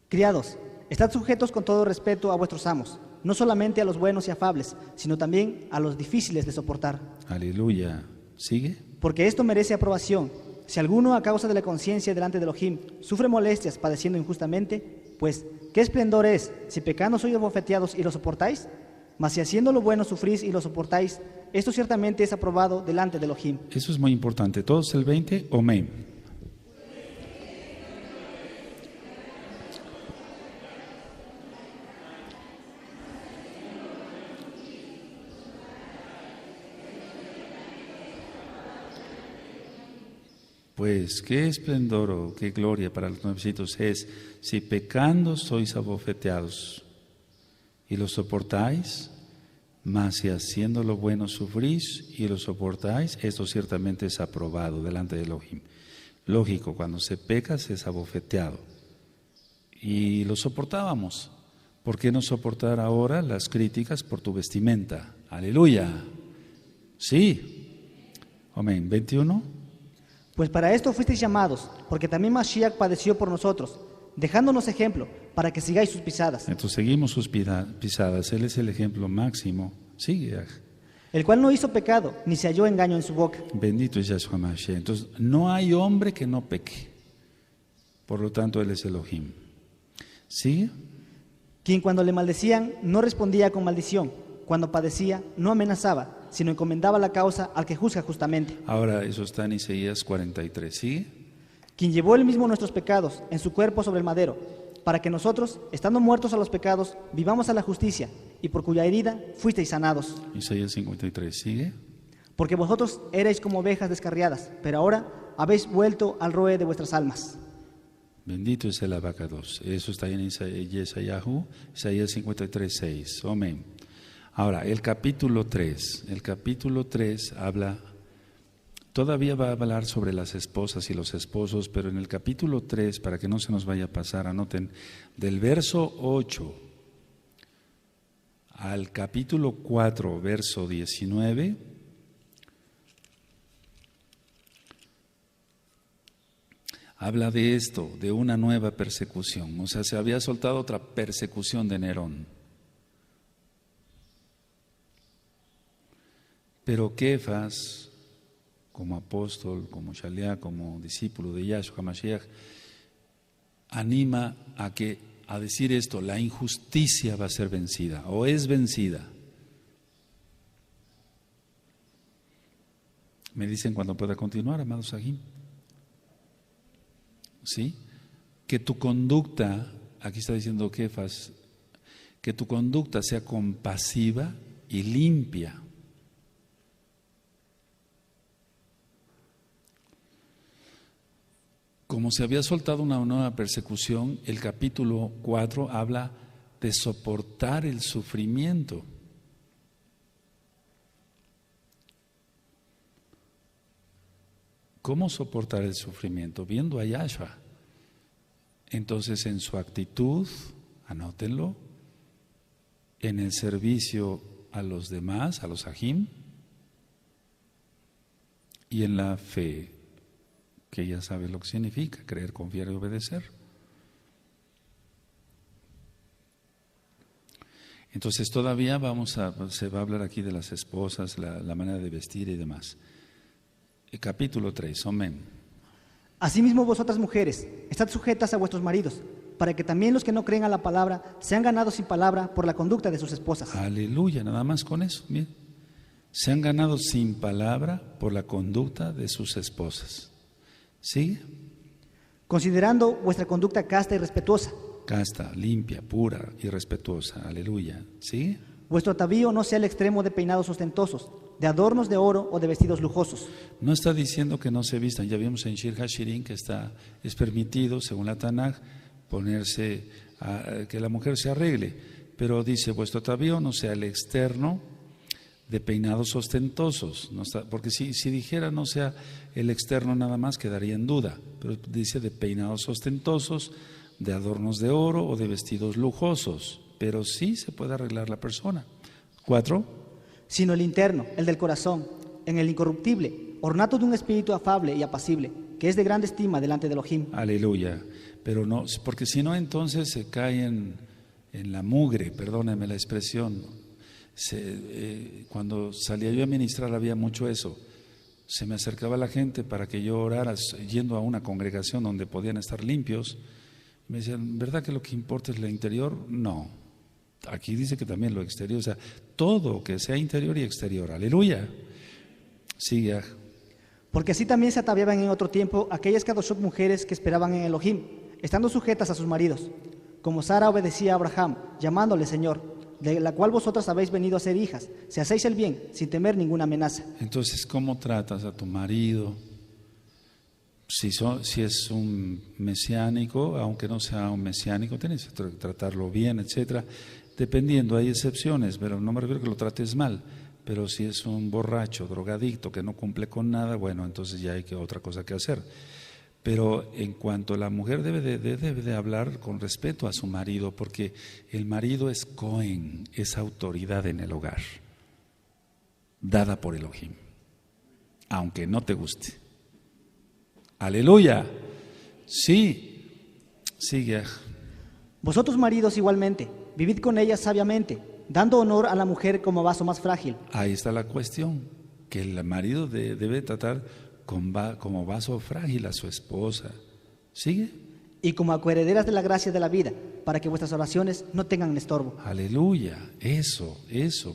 Criados, estad sujetos con todo respeto a vuestros amos, no solamente a los buenos y afables, sino también a los difíciles de soportar. Aleluya. ¿Sigue? Porque esto merece aprobación. Si alguno a causa de la conciencia delante de Elohim sufre molestias padeciendo injustamente, pues ¿qué esplendor es si pecando sois abofeteados y lo soportáis? Mas si haciendo lo bueno sufrís y lo soportáis, esto ciertamente es aprobado delante de Elohim. Eso es muy importante. Todos el 20, amén. Pues qué esplendor o qué gloria para los nuevecitos es si pecando sois abofeteados y lo soportáis, mas si haciendo lo bueno sufrís y lo soportáis, esto ciertamente es aprobado delante de Elohim. Lógico, cuando se peca se es abofeteado y lo soportábamos. ¿Por qué no soportar ahora las críticas por tu vestimenta? Aleluya. Sí. Amén. 21. Pues para esto fuisteis llamados, porque también Mashiach padeció por nosotros, dejándonos ejemplo, para que sigáis sus pisadas. Entonces seguimos sus pisadas, Él es el ejemplo máximo. Sigue. El cual no hizo pecado, ni se halló engaño en su boca. Bendito es Yahshua Mashiach. Entonces no hay hombre que no peque. Por lo tanto, Él es Elohim. ¿Sigue? Quien cuando le maldecían no respondía con maldición, cuando padecía no amenazaba, sino encomendaba la causa al que juzga justamente. Ahora, eso está en Isaías 43. ¿Sigue? Quien llevó él mismo nuestros pecados en su cuerpo sobre el madero, para que nosotros, estando muertos a los pecados, vivamos a la justicia, y por cuya herida fuisteis sanados. Isaías 53. ¿Sigue? Porque vosotros erais como ovejas descarriadas, pero ahora habéis vuelto al roe de vuestras almas. Bendito es el abacados. Eso está en Isaías 53, 6. Amén. Ahora, el capítulo 3. El capítulo 3 habla, todavía va a hablar sobre las esposas y los esposos, pero en el capítulo 3, para que no se nos vaya a pasar, anoten, del verso 8 al capítulo 4, verso 19, habla de esto, de una nueva persecución. O sea, se había soltado otra persecución de Nerón. Pero Kefas, como apóstol, como Shaliach, como discípulo de Yahshua HaMashiach, anima a decir esto: la injusticia va a ser vencida, o es vencida. Me dicen cuando pueda continuar, amados Sahim. ¿Sí? Que tu conducta, aquí está diciendo Kefas, que tu conducta sea compasiva y limpia. Como se había soltado una nueva persecución, el capítulo 4 habla de soportar el sufrimiento. ¿Cómo soportar el sufrimiento? Viendo a Yahshua. Entonces, en su actitud, anótenlo, en el servicio a los demás, a los ajim, y en la fe, que ya sabe lo que significa, creer, confiar y obedecer. Entonces todavía se va a hablar aquí de las esposas, la manera de vestir y demás. El capítulo 3, amén. Asimismo vosotras mujeres, estad sujetas a vuestros maridos, para que también los que no creen a la palabra sean ganados sin palabra por la conducta de sus esposas. Aleluya, nada más con eso, miren. Se han ganado sin palabra por la conducta de sus esposas. ¿Sí? Considerando vuestra conducta casta y respetuosa. Casta, limpia, pura y respetuosa. Aleluya. ¿Sí? Vuestro atavío no sea el extremo de peinados ostentosos, de adornos de oro o de vestidos lujosos. No está diciendo que no se vistan. Ya vimos en Shir Hashirin que es permitido, según la Tanaj, que la mujer se arregle. Pero dice, vuestro atavío no sea el externo de peinados ostentosos, no está, porque si dijera no sea el externo nada más quedaría en duda, pero dice de peinados ostentosos, de adornos de oro o de vestidos lujosos, pero sí se puede arreglar la persona. 4. Sino el interno, el del corazón, en el incorruptible, ornato de un espíritu afable y apacible, que es de grande estima delante de Elohim. Aleluya, pero no, porque si no entonces se cae en la mugre, perdónenme la expresión. Cuando salía yo a ministrar había mucho eso. Se me acercaba la gente para que yo orara yendo a una congregación donde podían estar limpios. Me decían, ¿verdad que lo que importa es lo interior? No, aquí dice que también lo exterior, o sea, todo que sea interior y exterior. Aleluya. Sigue. Porque así también se ataviaban en otro tiempo aquellas Kadoshot mujeres que esperaban en Elohim, estando sujetas a sus maridos, como Sara obedecía a Abraham, llamándole Señor, de la cual vosotras habéis venido a ser hijas, si hacéis el bien, sin temer ninguna amenaza. Entonces, ¿cómo tratas a tu marido? Si es un mesiánico, aunque no sea un mesiánico, tienes que tratarlo bien, etcétera. Dependiendo, hay excepciones, pero no me refiero que lo trates mal. Pero si es un borracho, drogadicto, que no cumple con nada, bueno, entonces ya hay otra cosa que hacer. Pero en cuanto a la mujer debe de hablar con respeto a su marido, porque el marido es Cohen, es autoridad en el hogar, dada por Elohim, aunque no te guste. Aleluya. Sí, sigue. Vosotros maridos igualmente, vivid con ella sabiamente, dando honor a la mujer como vaso más frágil. Ahí está la cuestión, que el marido debe tratar como vaso frágil a su esposa. ¿Sigue? y como coherederas de la gracia de la vida, para que vuestras oraciones no tengan estorbo. Aleluya, eso,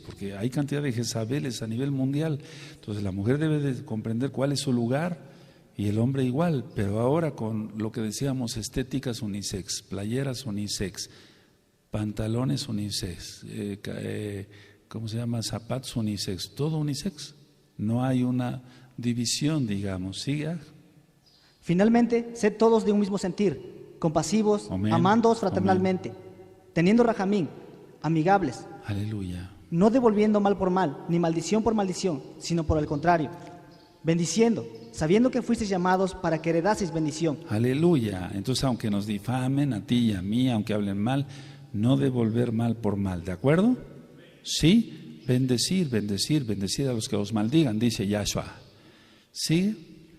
porque hay cantidad de Jezabeles a nivel mundial. Entonces la mujer debe de comprender cuál es su lugar y el hombre igual, pero ahora con lo que decíamos, estéticas unisex, playeras unisex, pantalones unisex, ¿cómo se llama? Zapatos unisex, todo unisex. No hay una división, digamos, ¿sí? Finalmente, sed todos de un mismo sentir, compasivos, Amén. amándoos fraternalmente, teniendo rajamín, amigables, Aleluya. no devolviendo mal por mal, ni maldición por maldición, sino por el contrario, bendiciendo, sabiendo que fuisteis llamados para que heredaseis bendición. Aleluya. Entonces, aunque nos difamen a ti y a mí, aunque hablen mal, no devolver mal por mal, ¿de acuerdo? Sí, bendecir a los que os maldigan, dice Yahshua. ¿Sí?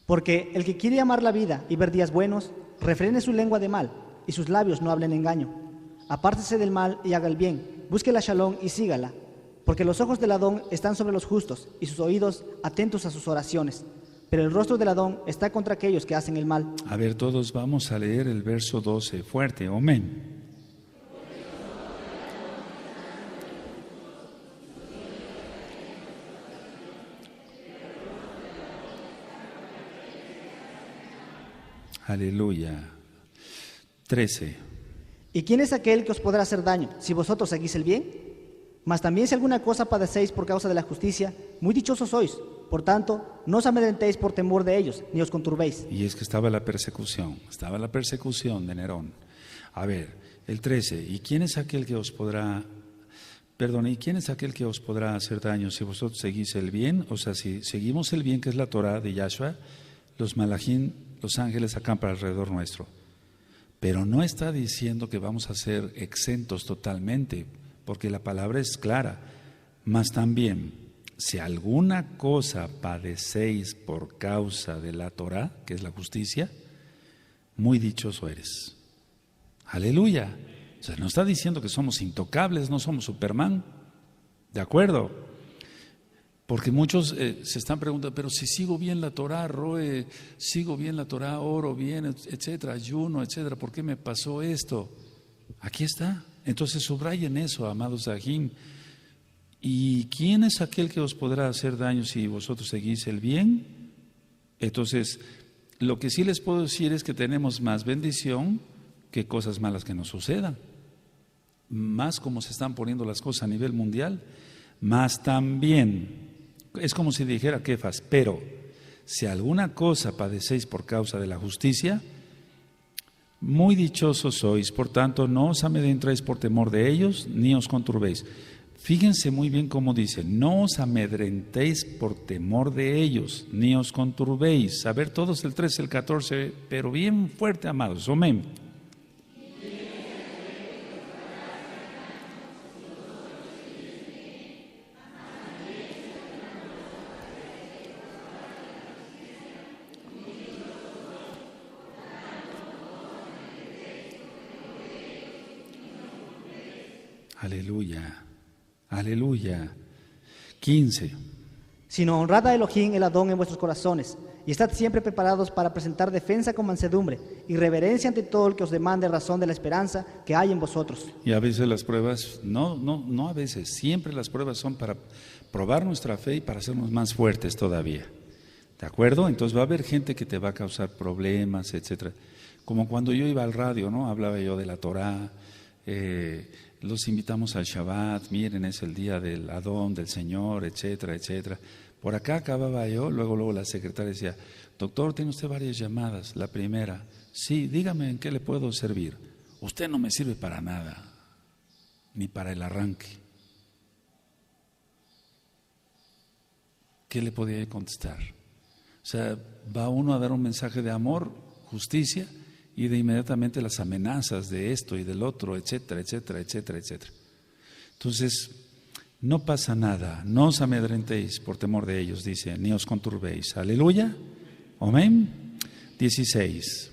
Porque el que quiere amar la vida y ver días buenos, refrene su lengua de mal y sus labios no hablen engaño. Apártese del mal y haga el bien, busque la shalom y sígala. Porque los ojos del Adón están sobre los justos y sus oídos atentos a sus oraciones. Pero el rostro del Adón está contra aquellos que hacen el mal. A ver, todos vamos a leer el verso 12, fuerte, amén. Aleluya. 13. ¿Y quién es aquel que os podrá hacer daño si vosotros seguís el bien? Mas también si alguna cosa padecéis por causa de la justicia, muy dichosos sois. Por tanto, no os amedrentéis por temor de ellos, ni os conturbéis. Y es que estaba la persecución de Nerón. A ver, el 13. ¿Y quién es aquel que os podrá hacer daño si vosotros seguís el bien? O sea, si seguimos el bien, que es la Torah de Yahshua, los malachim, los ángeles acampan alrededor nuestro. Pero no está diciendo que vamos a ser exentos totalmente, porque la palabra es clara. Mas también, si alguna cosa padecéis por causa de la Torah, que es la justicia, muy dichoso eres. Aleluya. O sea, no está diciendo que somos intocables, no somos Superman. ¿De acuerdo? Porque muchos se están preguntando, pero si sigo bien la Torah, Roe, sigo bien la Torah, oro bien, etcétera, ayuno, etcétera, ¿por qué me pasó esto? Aquí está. Entonces subrayen eso, amados Ajim. ¿Y quién es aquel que os podrá hacer daño si vosotros seguís el bien? Entonces, lo que sí les puedo decir es que tenemos más bendición que cosas malas que nos sucedan. Más como se están poniendo las cosas a nivel mundial, más también. Es como si dijera Kefas, pero si alguna cosa padecéis por causa de la justicia, muy dichosos sois, por tanto no os amedrentéis por temor de ellos, ni os conturbéis. Fíjense muy bien cómo dice, no os amedrentéis por temor de ellos, ni os conturbéis. A ver, todos el 13, el 14, pero bien fuerte, amados, amén. Aleluya, aleluya. 15. Sino honrad a Elohim el Adón en vuestros corazones, y estad siempre preparados para presentar defensa con mansedumbre y reverencia ante todo el que os demande razón de la esperanza que hay en vosotros. Y a veces las pruebas, no a veces, siempre las pruebas son para probar nuestra fe y para hacernos más fuertes todavía. ¿De acuerdo? Entonces va a haber gente que te va a causar problemas, etcétera. Como cuando yo iba al radio, ¿no? Hablaba yo de la Torah, los invitamos al Shabbat, miren, es el día del Adón, del Señor, etcétera, etcétera. Por acá acababa yo, luego la secretaria decía, doctor, tiene usted varias llamadas. La primera, sí, dígame en qué le puedo servir. Usted no me sirve para nada, ni para el arranque. ¿Qué le podía contestar? O sea, va uno a dar un mensaje de amor, justicia, y de inmediatamente las amenazas de esto y del otro, etcétera, etcétera, etcétera, etcétera. Entonces, no pasa nada, no os amedrentéis por temor de ellos, dice, ni os conturbéis. Aleluya, amén. 16.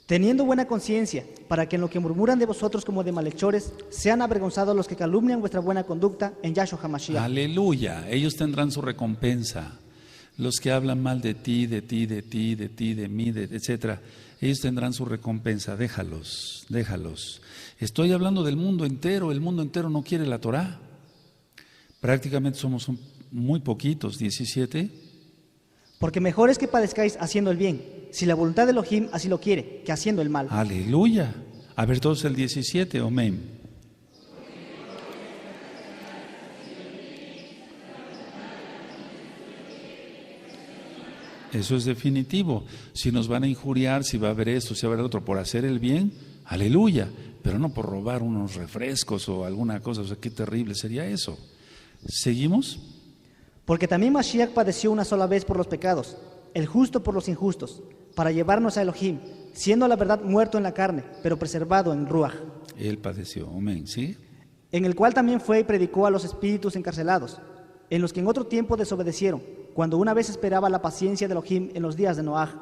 Teniendo buena conciencia, para que en lo que murmuran de vosotros como de malhechores, sean avergonzados los que calumnian vuestra buena conducta en Yahshua HaMashiach. Aleluya, ellos tendrán su recompensa. Los que hablan mal de ti, de ti, de ti, de ti, de mí, etcétera, ellos tendrán su recompensa. Déjalos, déjalos. Estoy hablando del mundo entero. El mundo entero no quiere la Torá. Prácticamente somos muy poquitos, 17. Porque mejor es que padezcáis haciendo el bien, si la voluntad de Elohim así lo quiere, que haciendo el mal. Aleluya. A ver todos el 17, amén. Eso es definitivo. Si nos van a injuriar, si va a haber esto, si va a haber otro, por hacer el bien, aleluya. Pero no por robar unos refrescos o alguna cosa. O sea, qué terrible sería eso. ¿Seguimos? Porque también Mashiach padeció una sola vez por los pecados, el justo por los injustos, para llevarnos a Elohim, siendo a la verdad muerto en la carne, pero preservado en Ruach. Él padeció, amén, ¿sí? En el cual también fue y predicó a los espíritus encarcelados, en los que en otro tiempo desobedecieron, cuando una vez esperaba la paciencia de Elohim en los días de Noaj,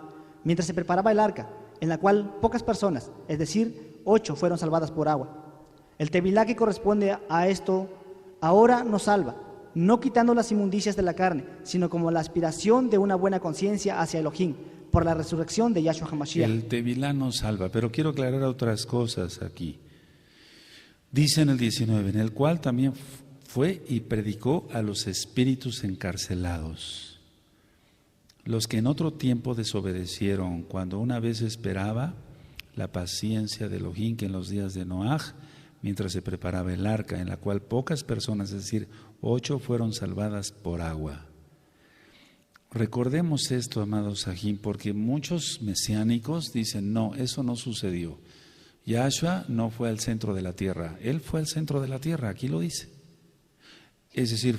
mientras se preparaba el arca, en la cual pocas personas, es decir, 8 fueron salvadas por agua. El Tevilá que corresponde a esto ahora nos salva, no quitando las inmundicias de la carne, sino como la aspiración de una buena conciencia hacia Elohim, por la resurrección de Yahshua HaMashiach. El Tevilá nos salva, pero quiero aclarar otras cosas aquí. Dice en el 19, en el cual también fue y predicó a los espíritus encarcelados, los que en otro tiempo desobedecieron, cuando una vez esperaba la paciencia de Elohim que en los días de Noaj, mientras se preparaba el arca, en la cual pocas personas, es decir, 8 fueron salvadas por agua. Recordemos esto, amados Sahim, porque muchos mesiánicos dicen, no, eso no sucedió. Yahshua no fue al centro de la tierra, Él fue al centro de la tierra, aquí lo dice. Es decir,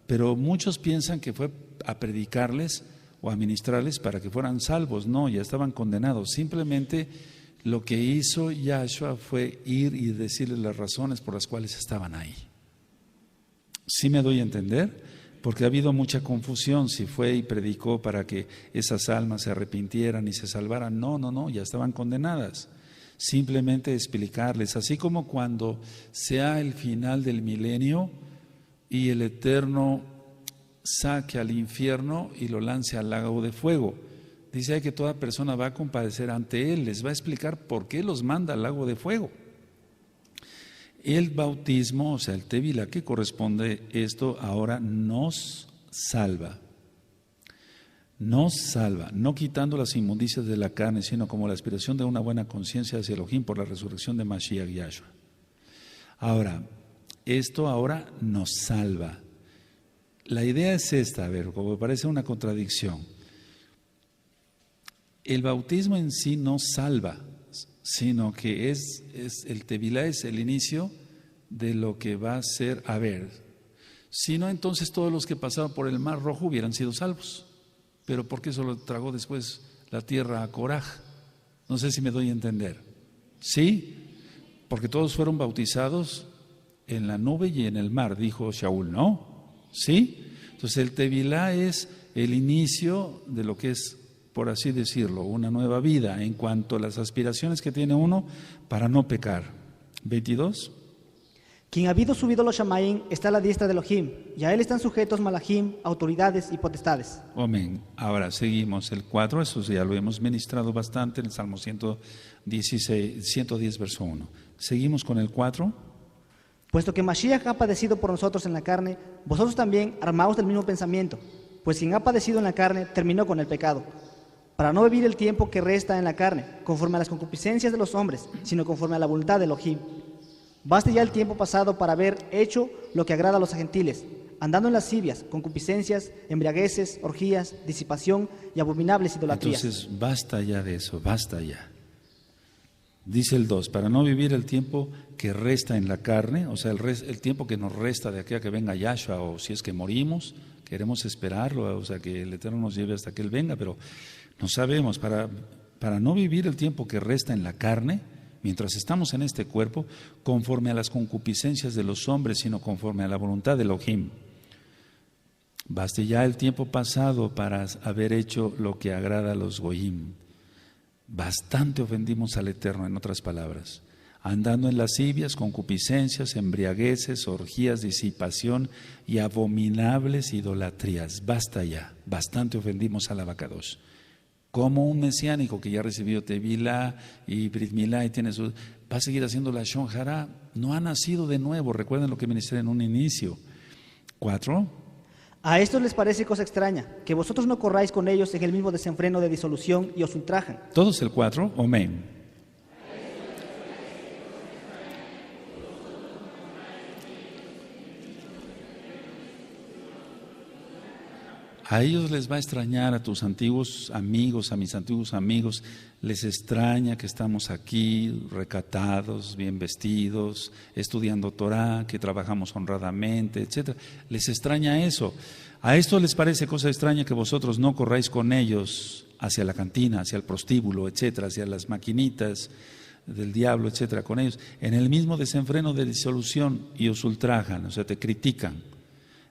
pero muchos piensan que fue a predicarles o a ministrarles para que fueran salvos. No, ya estaban condenados. Simplemente lo que hizo Yahshua fue ir y decirles las razones por las cuales estaban ahí. ¿Sí me doy a entender? Porque ha habido mucha confusión, si fue y predicó para que esas almas se arrepintieran y se salvaran. No, ya estaban condenadas. Simplemente explicarles, así como cuando sea el final del milenio y el Eterno saque al infierno y lo lance al lago de fuego. Dice ahí que toda persona va a compadecer ante Él, les va a explicar por qué los manda al lago de fuego. El bautismo, o sea, el Tevilá que corresponde esto ahora nos salva. Nos salva, no quitando las inmundicias de la carne, sino como la aspiración de una buena conciencia hacia Elohim por la resurrección de Mashiach y Yahshua. Ahora, esto ahora nos salva. La idea es esta, a ver, como parece una contradicción. El bautismo en sí no salva, sino que es el Tevilá es el inicio de lo que va a ser, a ver, si no, entonces todos los que pasaban por el Mar Rojo hubieran sido salvos. Pero ¿por qué eso lo tragó después la tierra a Coraj? No sé si me doy a entender. ¿Sí? Porque todos fueron bautizados en la nube y en el mar, dijo Shaul, ¿no? ¿Sí? Entonces el Tevilá es el inicio de lo que es, por así decirlo, una nueva vida en cuanto a las aspiraciones que tiene uno para no pecar. 22. Quien habido subido los Shamaim está a la diestra de Elohim, y a él están sujetos malajim, autoridades y potestades. Amén. Ahora seguimos el 4, eso ya lo hemos ministrado bastante en el Salmo 110, verso 1. Seguimos con el 4. Puesto que Mashiach ha padecido por nosotros en la carne, vosotros también armaos del mismo pensamiento, pues quien ha padecido en la carne terminó con el pecado, para no vivir el tiempo que resta en la carne, conforme a las concupiscencias de los hombres, sino conforme a la voluntad de Elohim. Baste ya el tiempo pasado para haber hecho lo que agrada a los gentiles, andando en lascivias, concupiscencias, embriagueces, orgías, disipación y abominables idolatrías. Entonces, basta ya de eso, basta ya. Dice el 2, para no vivir el tiempo que resta en la carne, o sea, el tiempo que nos resta de aquí a que venga Yahshua, o si es que morimos, queremos esperarlo, o sea, que el Eterno nos lleve hasta que Él venga, pero no sabemos, para no vivir el tiempo que resta en la carne, mientras estamos en este cuerpo, conforme a las concupiscencias de los hombres, sino conforme a la voluntad de Elohim. Baste ya el tiempo pasado para haber hecho lo que agrada a los goyim. Bastante ofendimos al Eterno, en otras palabras. andando en lascivias, concupiscencias, embriagueces, orgías, disipación y abominables idolatrías. Basta ya, bastante ofendimos al Abacadosh. Como un mesiánico que ya ha recibido Tevilá y Brit Milá y tiene su... va a seguir haciendo la Shon Hará, no ha nacido de nuevo. Recuerden lo que ministré en un inicio. 4. A estos les parece cosa extraña, que vosotros no corráis con ellos en el mismo desenfreno de disolución y os ultrajan. Todos el 4, amén. A ellos les va a extrañar, a tus antiguos amigos, a mis antiguos amigos, les extraña que estamos aquí recatados, bien vestidos, estudiando Torah, que trabajamos honradamente, etc. Les extraña eso. A esto les parece cosa extraña que vosotros no corráis con ellos hacia la cantina, hacia el prostíbulo, etc., hacia las maquinitas del diablo, etc., con ellos, en el mismo desenfreno de disolución y os ultrajan, o sea, te critican.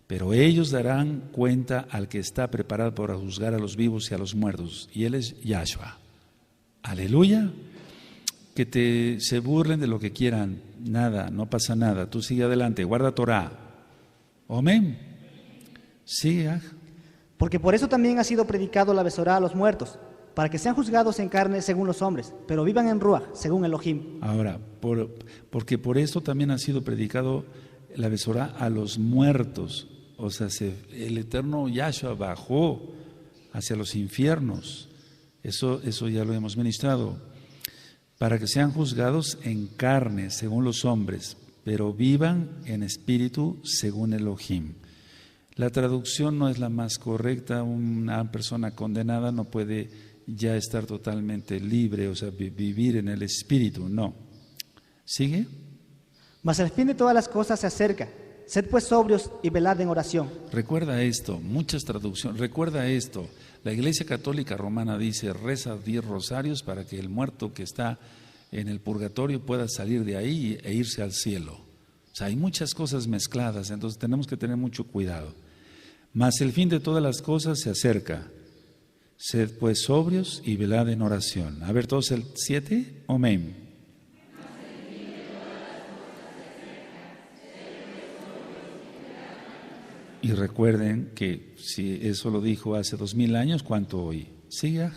Pero ellos darán cuenta al que está preparado para juzgar a los vivos y a los muertos. Y Él es Yahshua. Aleluya. Que se burlen de lo que quieran. Nada, no pasa nada. Tú sigue adelante, guarda Torah. Amén. Sigue. Porque por eso también ha sido predicado la Besorá a los muertos, para que sean juzgados en carne según los hombres, pero vivan en Ruach según Elohim. Ahora, porque por eso también ha sido predicado la Besorá a los muertos. O sea, el eterno Yahshua bajó hacia los infiernos. Eso ya lo hemos ministrado. Para que sean juzgados en carne, según los hombres, pero vivan en espíritu, según Elohim. La traducción no es la más correcta. Una persona condenada no puede ya estar totalmente libre, o sea, vivir en el espíritu. No. ¿Sigue? Mas el fin de todas las cosas se acerca. Sed pues sobrios y velad en oración. Recuerda esto, muchas traducciones, recuerda esto. La Iglesia Católica Romana dice, reza 10 rosarios para que el muerto que está en el purgatorio pueda salir de ahí e irse al cielo. O sea, hay muchas cosas mezcladas, entonces tenemos que tener mucho cuidado. Mas el fin de todas las cosas se acerca. Sed pues sobrios y velad en oración. A ver, todos el 7, amén. Y recuerden que si eso lo dijo hace 2000 años, ¿cuánto hoy? Siga.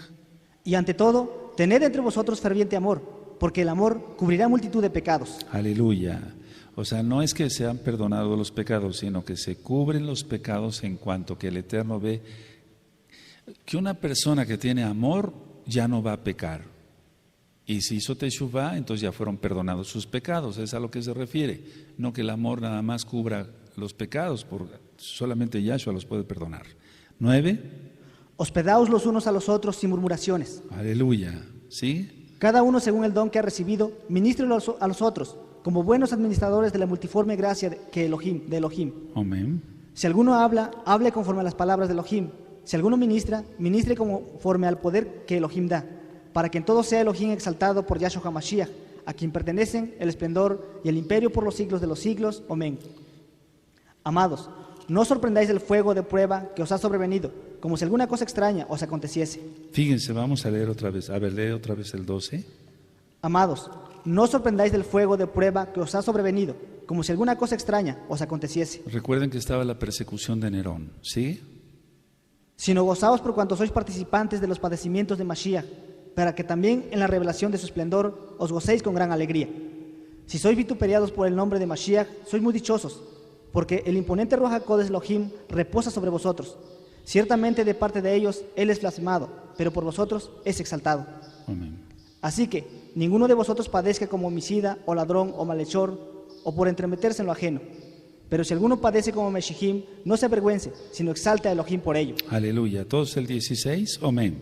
Y ante todo, tened entre vosotros ferviente amor, porque el amor cubrirá multitud de pecados. Aleluya. O sea, no es que se han perdonado los pecados, sino que se cubren los pecados en cuanto que el Eterno ve que una persona que tiene amor ya no va a pecar. Y si hizo teshuvá, entonces ya fueron perdonados sus pecados. Es a lo que se refiere. No que el amor nada más cubra los pecados, solamente Yahshua los puede perdonar. 9. Hospedaos los unos a los otros sin murmuraciones. Aleluya. ¿Sí? Cada uno según el don que ha recibido, ministrelo a los otros, como buenos administradores de la multiforme gracia de Elohim. Amén. Si alguno habla, hable conforme a las palabras de Elohim. Si alguno ministra, ministre conforme al poder que Elohim da, para que en todo sea Elohim exaltado por Yahshua HaMashiach, a quien pertenecen el esplendor y el imperio por los siglos de los siglos. Amén. Amados, no os sorprendáis del fuego de prueba que os ha sobrevenido, como si alguna cosa extraña os aconteciese. Fíjense, vamos a leer otra vez. A ver, lee otra vez el 12. Amados, no os sorprendáis del fuego de prueba que os ha sobrevenido, como si alguna cosa extraña os aconteciese. Recuerden que estaba la persecución de Nerón, ¿sí? Sino gozaos por cuanto sois participantes de los padecimientos de Mashiach, para que también en la revelación de su esplendor os gocéis con gran alegría. Si sois vituperiados por el nombre de Mashiach, sois muy dichosos, porque el imponente Ruach HaKodesh Elohim reposa sobre vosotros. Ciertamente de parte de ellos Él es blasfemado, pero por vosotros es exaltado. Amén. Así que ninguno de vosotros padezca como homicida, o ladrón, o malhechor, o por entremeterse en lo ajeno. Pero si alguno padece como Meshijim, no se avergüence, sino exalte a Elohim por ello. Aleluya. Todos el 16, amén.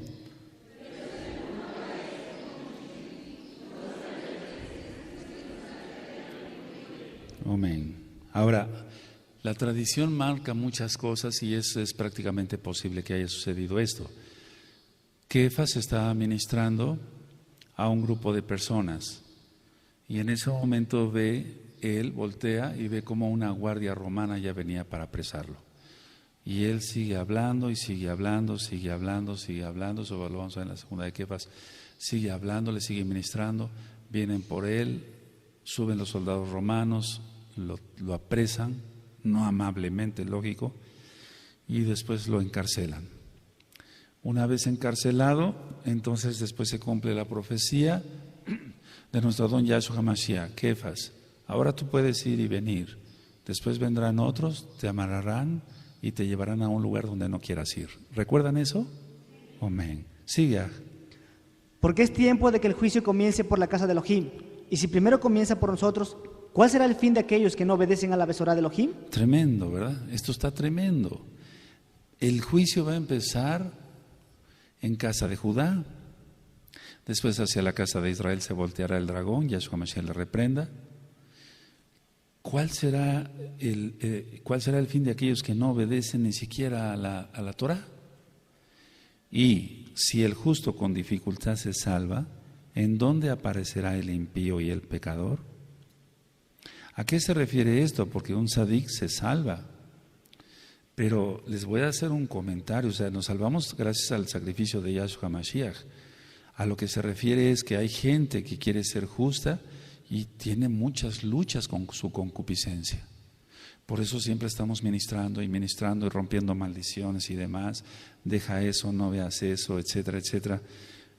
Amén. Ahora, la tradición marca muchas cosas y es prácticamente posible que haya sucedido esto. Kefas estaba ministrando a un grupo de personas y en ese momento él voltea y ve como una guardia romana ya venía para apresarlo. Y él sigue hablando y sigue hablando, sigue hablando, sigue hablando. Eso lo vamos a ver en la segunda de Kefas. Sigue hablando, le sigue ministrando, vienen por él, suben los soldados romanos, lo apresan, no amablemente, lógico, y después lo encarcelan. Una vez encarcelado, entonces después se cumple la profecía de nuestro don Yahshua HaMashiach, Kefas. Ahora tú puedes ir y venir. Después vendrán otros, te amarrarán y te llevarán a un lugar donde no quieras ir. ¿Recuerdan eso? Amén. Sigue. Porque es tiempo de que el juicio comience por la casa de Elohim. Y si primero comienza por nosotros, ¿cuál será el fin de aquellos que no obedecen a la Besorá de Elohim? Tremendo, ¿verdad? Esto está tremendo. El juicio va a empezar en casa de Judá. Después hacia la casa de Israel se volteará el dragón, Yahshua Mashiach le reprenda. ¿Cuál será el fin de aquellos que no obedecen ni siquiera a la Torah? Y si el justo con dificultad se salva, ¿en dónde aparecerá el impío y el pecador? ¿A qué se refiere esto? Porque un sadik se salva. Pero les voy a hacer un comentario, o sea, nos salvamos gracias al sacrificio de Yahshua Mashiach. A lo que se refiere es que hay gente que quiere ser justa y tiene muchas luchas con su concupiscencia. Por eso siempre estamos ministrando y rompiendo maldiciones y demás. Deja eso, no veas eso, etcétera, etcétera.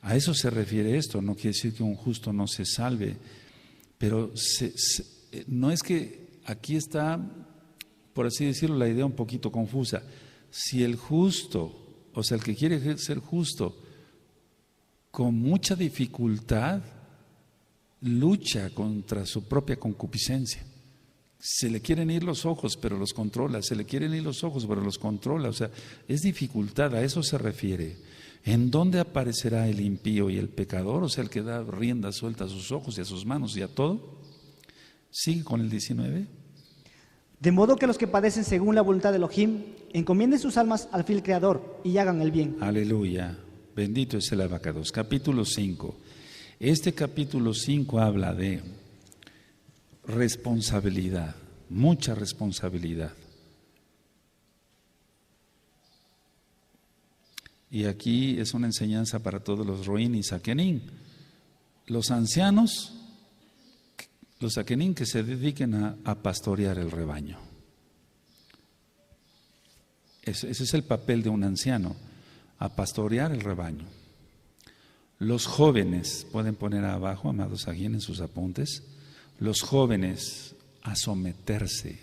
A eso se refiere esto. No quiere decir que un justo no se salve, pero no es que aquí está, por así decirlo, la idea un poquito confusa. Si el justo, o sea, el que quiere ser justo, con mucha dificultad, lucha contra su propia concupiscencia. Se le quieren ir los ojos, pero los controla. Se le quieren ir los ojos, pero los controla. O sea, es dificultad, a eso se refiere. ¿En dónde aparecerá el impío y el pecador? O sea, el que da rienda suelta a sus ojos y a sus manos y a todo. Sigue con el 19. De modo que los que padecen según la voluntad de Elohim, encomienden sus almas al fiel Creador y hagan el bien. Aleluya. Bendito es el Abacados. Capítulo 5. Este capítulo 5 habla de responsabilidad, mucha responsabilidad. Y aquí es una enseñanza para todos los Roín y Saquenín. Los ancianos, los Saquenín que se dediquen a pastorear el rebaño. Ese es el papel de un anciano, a pastorear el rebaño. Los jóvenes, pueden poner abajo, amados aquí en sus apuntes, los jóvenes a someterse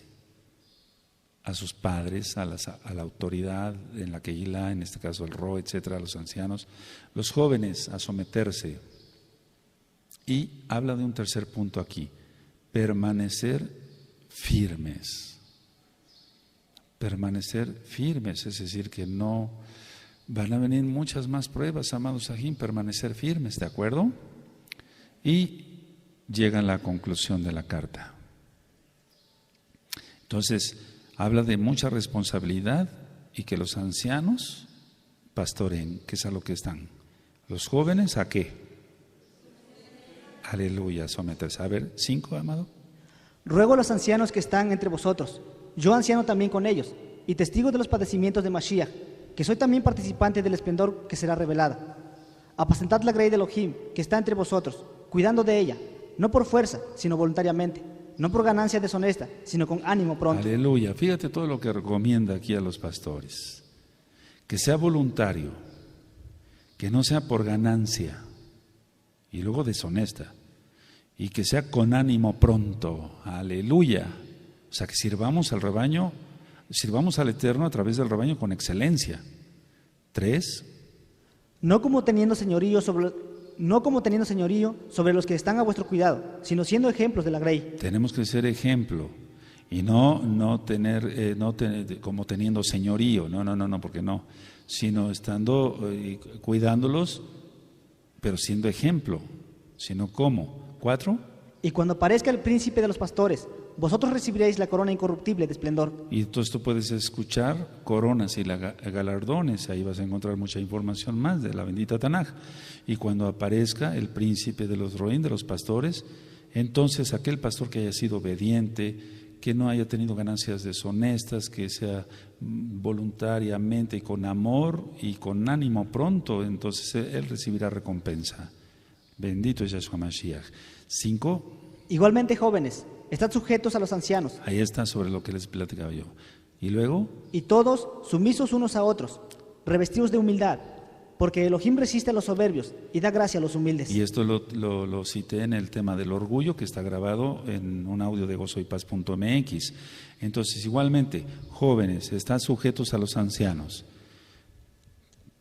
a sus padres, a la autoridad en la Kehilá, en este caso el Ro, etcétera, a los ancianos. Los jóvenes a someterse. Y habla de un tercer punto aquí, permanecer firmes. Permanecer firmes, es decir, que no van a venir muchas más pruebas, amados Sajín, permanecer firmes, ¿de acuerdo? Y llega a la conclusión de la carta. Entonces, habla de mucha responsabilidad y que los ancianos pastoren, que es a lo que están. Los jóvenes, ¿a qué? Aleluya, someterse. A ver, 5, amado. Ruego a los ancianos que están entre vosotros, yo anciano también con ellos, y testigo de los padecimientos de Mashiach, que soy también participante del esplendor que será revelada. Apacentad la grey de Elohim, que está entre vosotros, cuidando de ella, no por fuerza, sino voluntariamente, no por ganancia deshonesta, sino con ánimo pronto. Aleluya, fíjate todo lo que recomienda aquí a los pastores. Que sea voluntario, que no sea por ganancia y luego deshonesta, y que sea con ánimo pronto. Aleluya. O sea, que sirvamos al rebaño, sirvamos al Eterno a través del rebaño con excelencia. 3. No como teniendo señorío sobre los que están a vuestro cuidado, sino siendo ejemplos de la grey. Tenemos que ser ejemplo y no tener como teniendo señorío, no, porque no, sino estando cuidándolos, pero siendo ejemplo, sino como. 4. Y cuando aparezca el príncipe de los pastores, vosotros recibiréis la corona incorruptible de esplendor. Y todo esto puedes escuchar, coronas y galardones, ahí vas a encontrar mucha información más de la bendita Tanaj. Y cuando aparezca el príncipe de los Roín, de los pastores, entonces aquel pastor que haya sido obediente, que no haya tenido ganancias deshonestas, que sea voluntariamente y con amor y con ánimo pronto, entonces él recibirá recompensa. Bendito es Yahshua Mashiach. 5. Igualmente, jóvenes, estad sujetos a los ancianos, Ahí está sobre lo que les platicaba yo. Y luego, y todos sumisos unos a otros, revestidos de humildad, porque Elohim resiste a los soberbios y da gracia a los humildes. y esto lo cité en el tema del orgullo, que está grabado en un audio de gozoypaz.mx. Entonces, igualmente, jóvenes, están sujetos a los ancianos.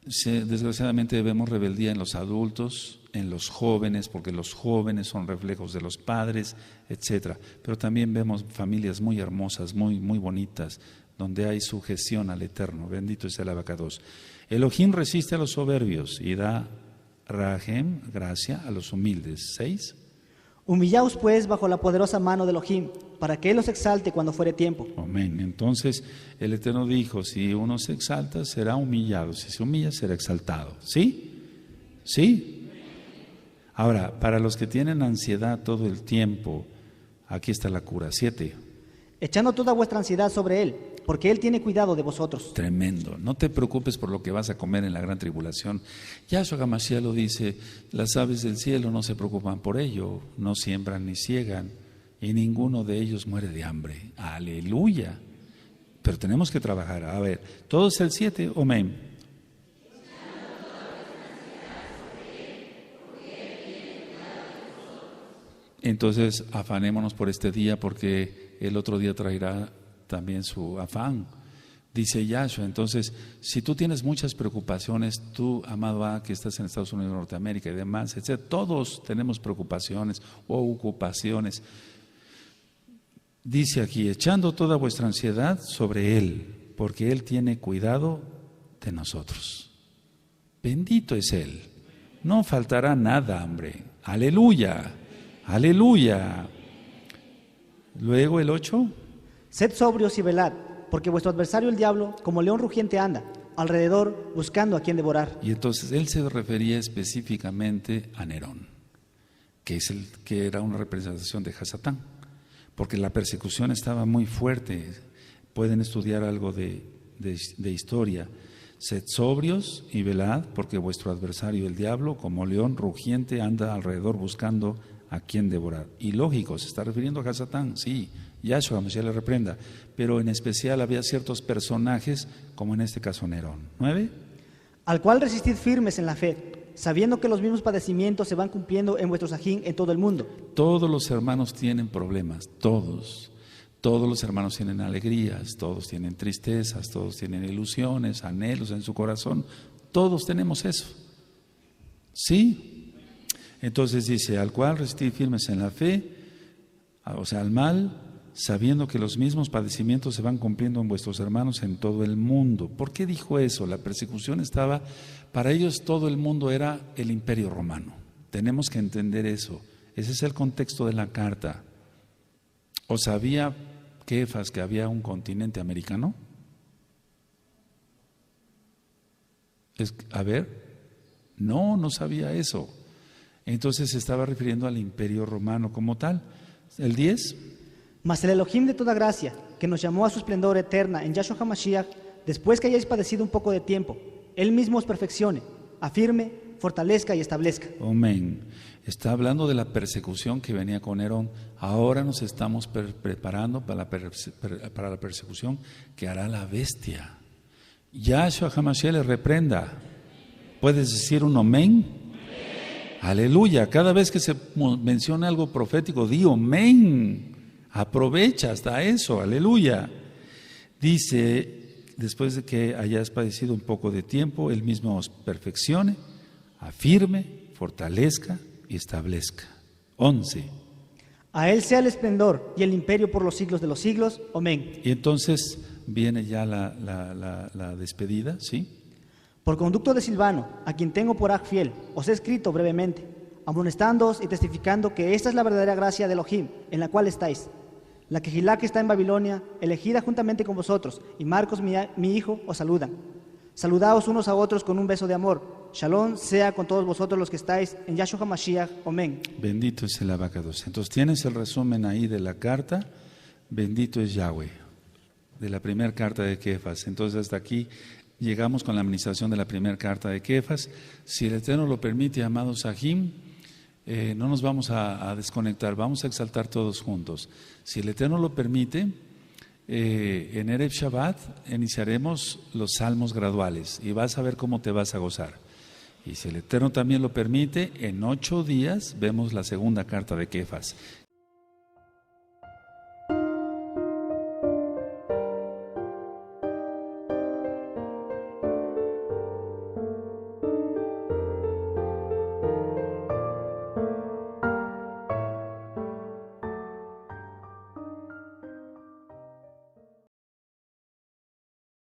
Desgraciadamente vemos rebeldía en los adultos, en los jóvenes, porque los jóvenes son reflejos de los padres, etcétera. Pero también vemos familias muy hermosas, muy, muy bonitas, donde hay sujeción al Eterno. Bendito es el abacados. Elohim resiste a los soberbios y da rahem, gracia, a los humildes. 6. Humillaos pues bajo la poderosa mano de Elohim, para que Él os exalte cuando fuere tiempo. Amén. Entonces el Eterno dijo, si uno se exalta, será humillado. Si se humilla, será exaltado. ¿Sí? ¿Sí? Ahora, para los que tienen ansiedad todo el tiempo, aquí está la cura. 7. Echando toda vuestra ansiedad sobre Él, porque Él tiene cuidado de vosotros. Tremendo. No te preocupes por lo que vas a comer en la gran tribulación. Yahshua HaMashiach lo dice, las aves del cielo no se preocupan por ello, no siembran ni ciegan, y ninguno de ellos muere de hambre. Aleluya. Pero tenemos que trabajar. A ver, ¿todo es el 7? Amén. Entonces, afanémonos por este día, porque el otro día traerá también su afán, dice Yahshua. Entonces, si tú tienes muchas preocupaciones, tú, amado A, que estás en Estados Unidos, Norteamérica y demás, etc., todos tenemos preocupaciones o ocupaciones. Dice aquí, echando toda vuestra ansiedad sobre Él, porque Él tiene cuidado de nosotros. Bendito es Él. No faltará nada, hombre. Aleluya. Aleluya. Luego el 8. Sed sobrios y velad, porque vuestro adversario el diablo, como león rugiente anda, alrededor buscando a quien devorar. Y entonces él se refería específicamente a Nerón, que era una representación de Hasatán, porque la persecución estaba muy fuerte. Pueden estudiar algo de historia. Sed sobrios y velad, porque vuestro adversario el diablo, como león rugiente, anda alrededor buscando a quien devorar. Y lógico, se está refiriendo a Hasatán, sí, Yahshua Mashiach le reprenda, pero en especial había ciertos personajes, como en este caso Nerón. 9. Al cual resistid firmes en la fe, sabiendo que los mismos padecimientos se van cumpliendo en vuestro sajín en todo el mundo. Todos los hermanos tienen problemas, todos. Todos los hermanos tienen alegrías, todos tienen tristezas, todos tienen ilusiones, anhelos en su corazón. Todos tenemos eso. ¿Sí? Entonces dice, al cual resistid firmes en la fe, o sea, al mal, sabiendo que los mismos padecimientos se van cumpliendo en vuestros hermanos en todo el mundo. ¿Por qué dijo eso? La persecución estaba, para ellos todo el mundo era el Imperio Romano. Tenemos que entender eso. Ese es el contexto de la carta. ¿O sabía Kefas que había un continente americano? A ver, no sabía eso. Entonces se estaba refiriendo al Imperio Romano como tal. El 10. Mas el Elohim de toda gracia, que nos llamó a su esplendor eterna en Yahshua HaMashiach, después que hayáis padecido un poco de tiempo, Él mismo os perfeccione, afirme, fortalezca y establezca. Amén. Está hablando de la persecución que venía con Nerón. Ahora nos estamos preparando para la persecución que hará la bestia. Yahshua HaMashiach le reprenda. ¿Puedes decir un amén? Aleluya. Cada vez que se menciona algo profético, di amén. Aprovecha hasta eso. Aleluya. Dice, después de que hayas padecido un poco de tiempo, Él mismo os perfeccione, afirme, fortalezca y establezca. 11. A Él sea el esplendor y el imperio por los siglos de los siglos. Amén. Y entonces viene ya la despedida, ¿sí? Por conducto de Silvano, a quien tengo por aj fiel, os he escrito brevemente, amonestándoos y testificando que esta es la verdadera gracia de Elohim, en la cual estáis. La Kehilá que está en Babilonia, elegida juntamente con vosotros, y Marcos, mi hijo, os saludan. Saludaos unos a otros con un beso de amor. Shalom sea con todos vosotros los que estáis en Yahshua HaMashiach. Amén. Bendito es el abacados. Entonces tienes el resumen ahí de la carta. Bendito es Yahweh, de la primera carta de Kefas. Entonces hasta aquí llegamos con la administración de la primera carta de Kefas. Si el Eterno lo permite, amados Sahim, no nos vamos a desconectar, vamos a exaltar todos juntos. Si el Eterno lo permite, en Erev Shabbat iniciaremos los salmos graduales y vas a ver cómo te vas a gozar. Y si el Eterno también lo permite, en 8 días vemos la segunda carta de Kefas,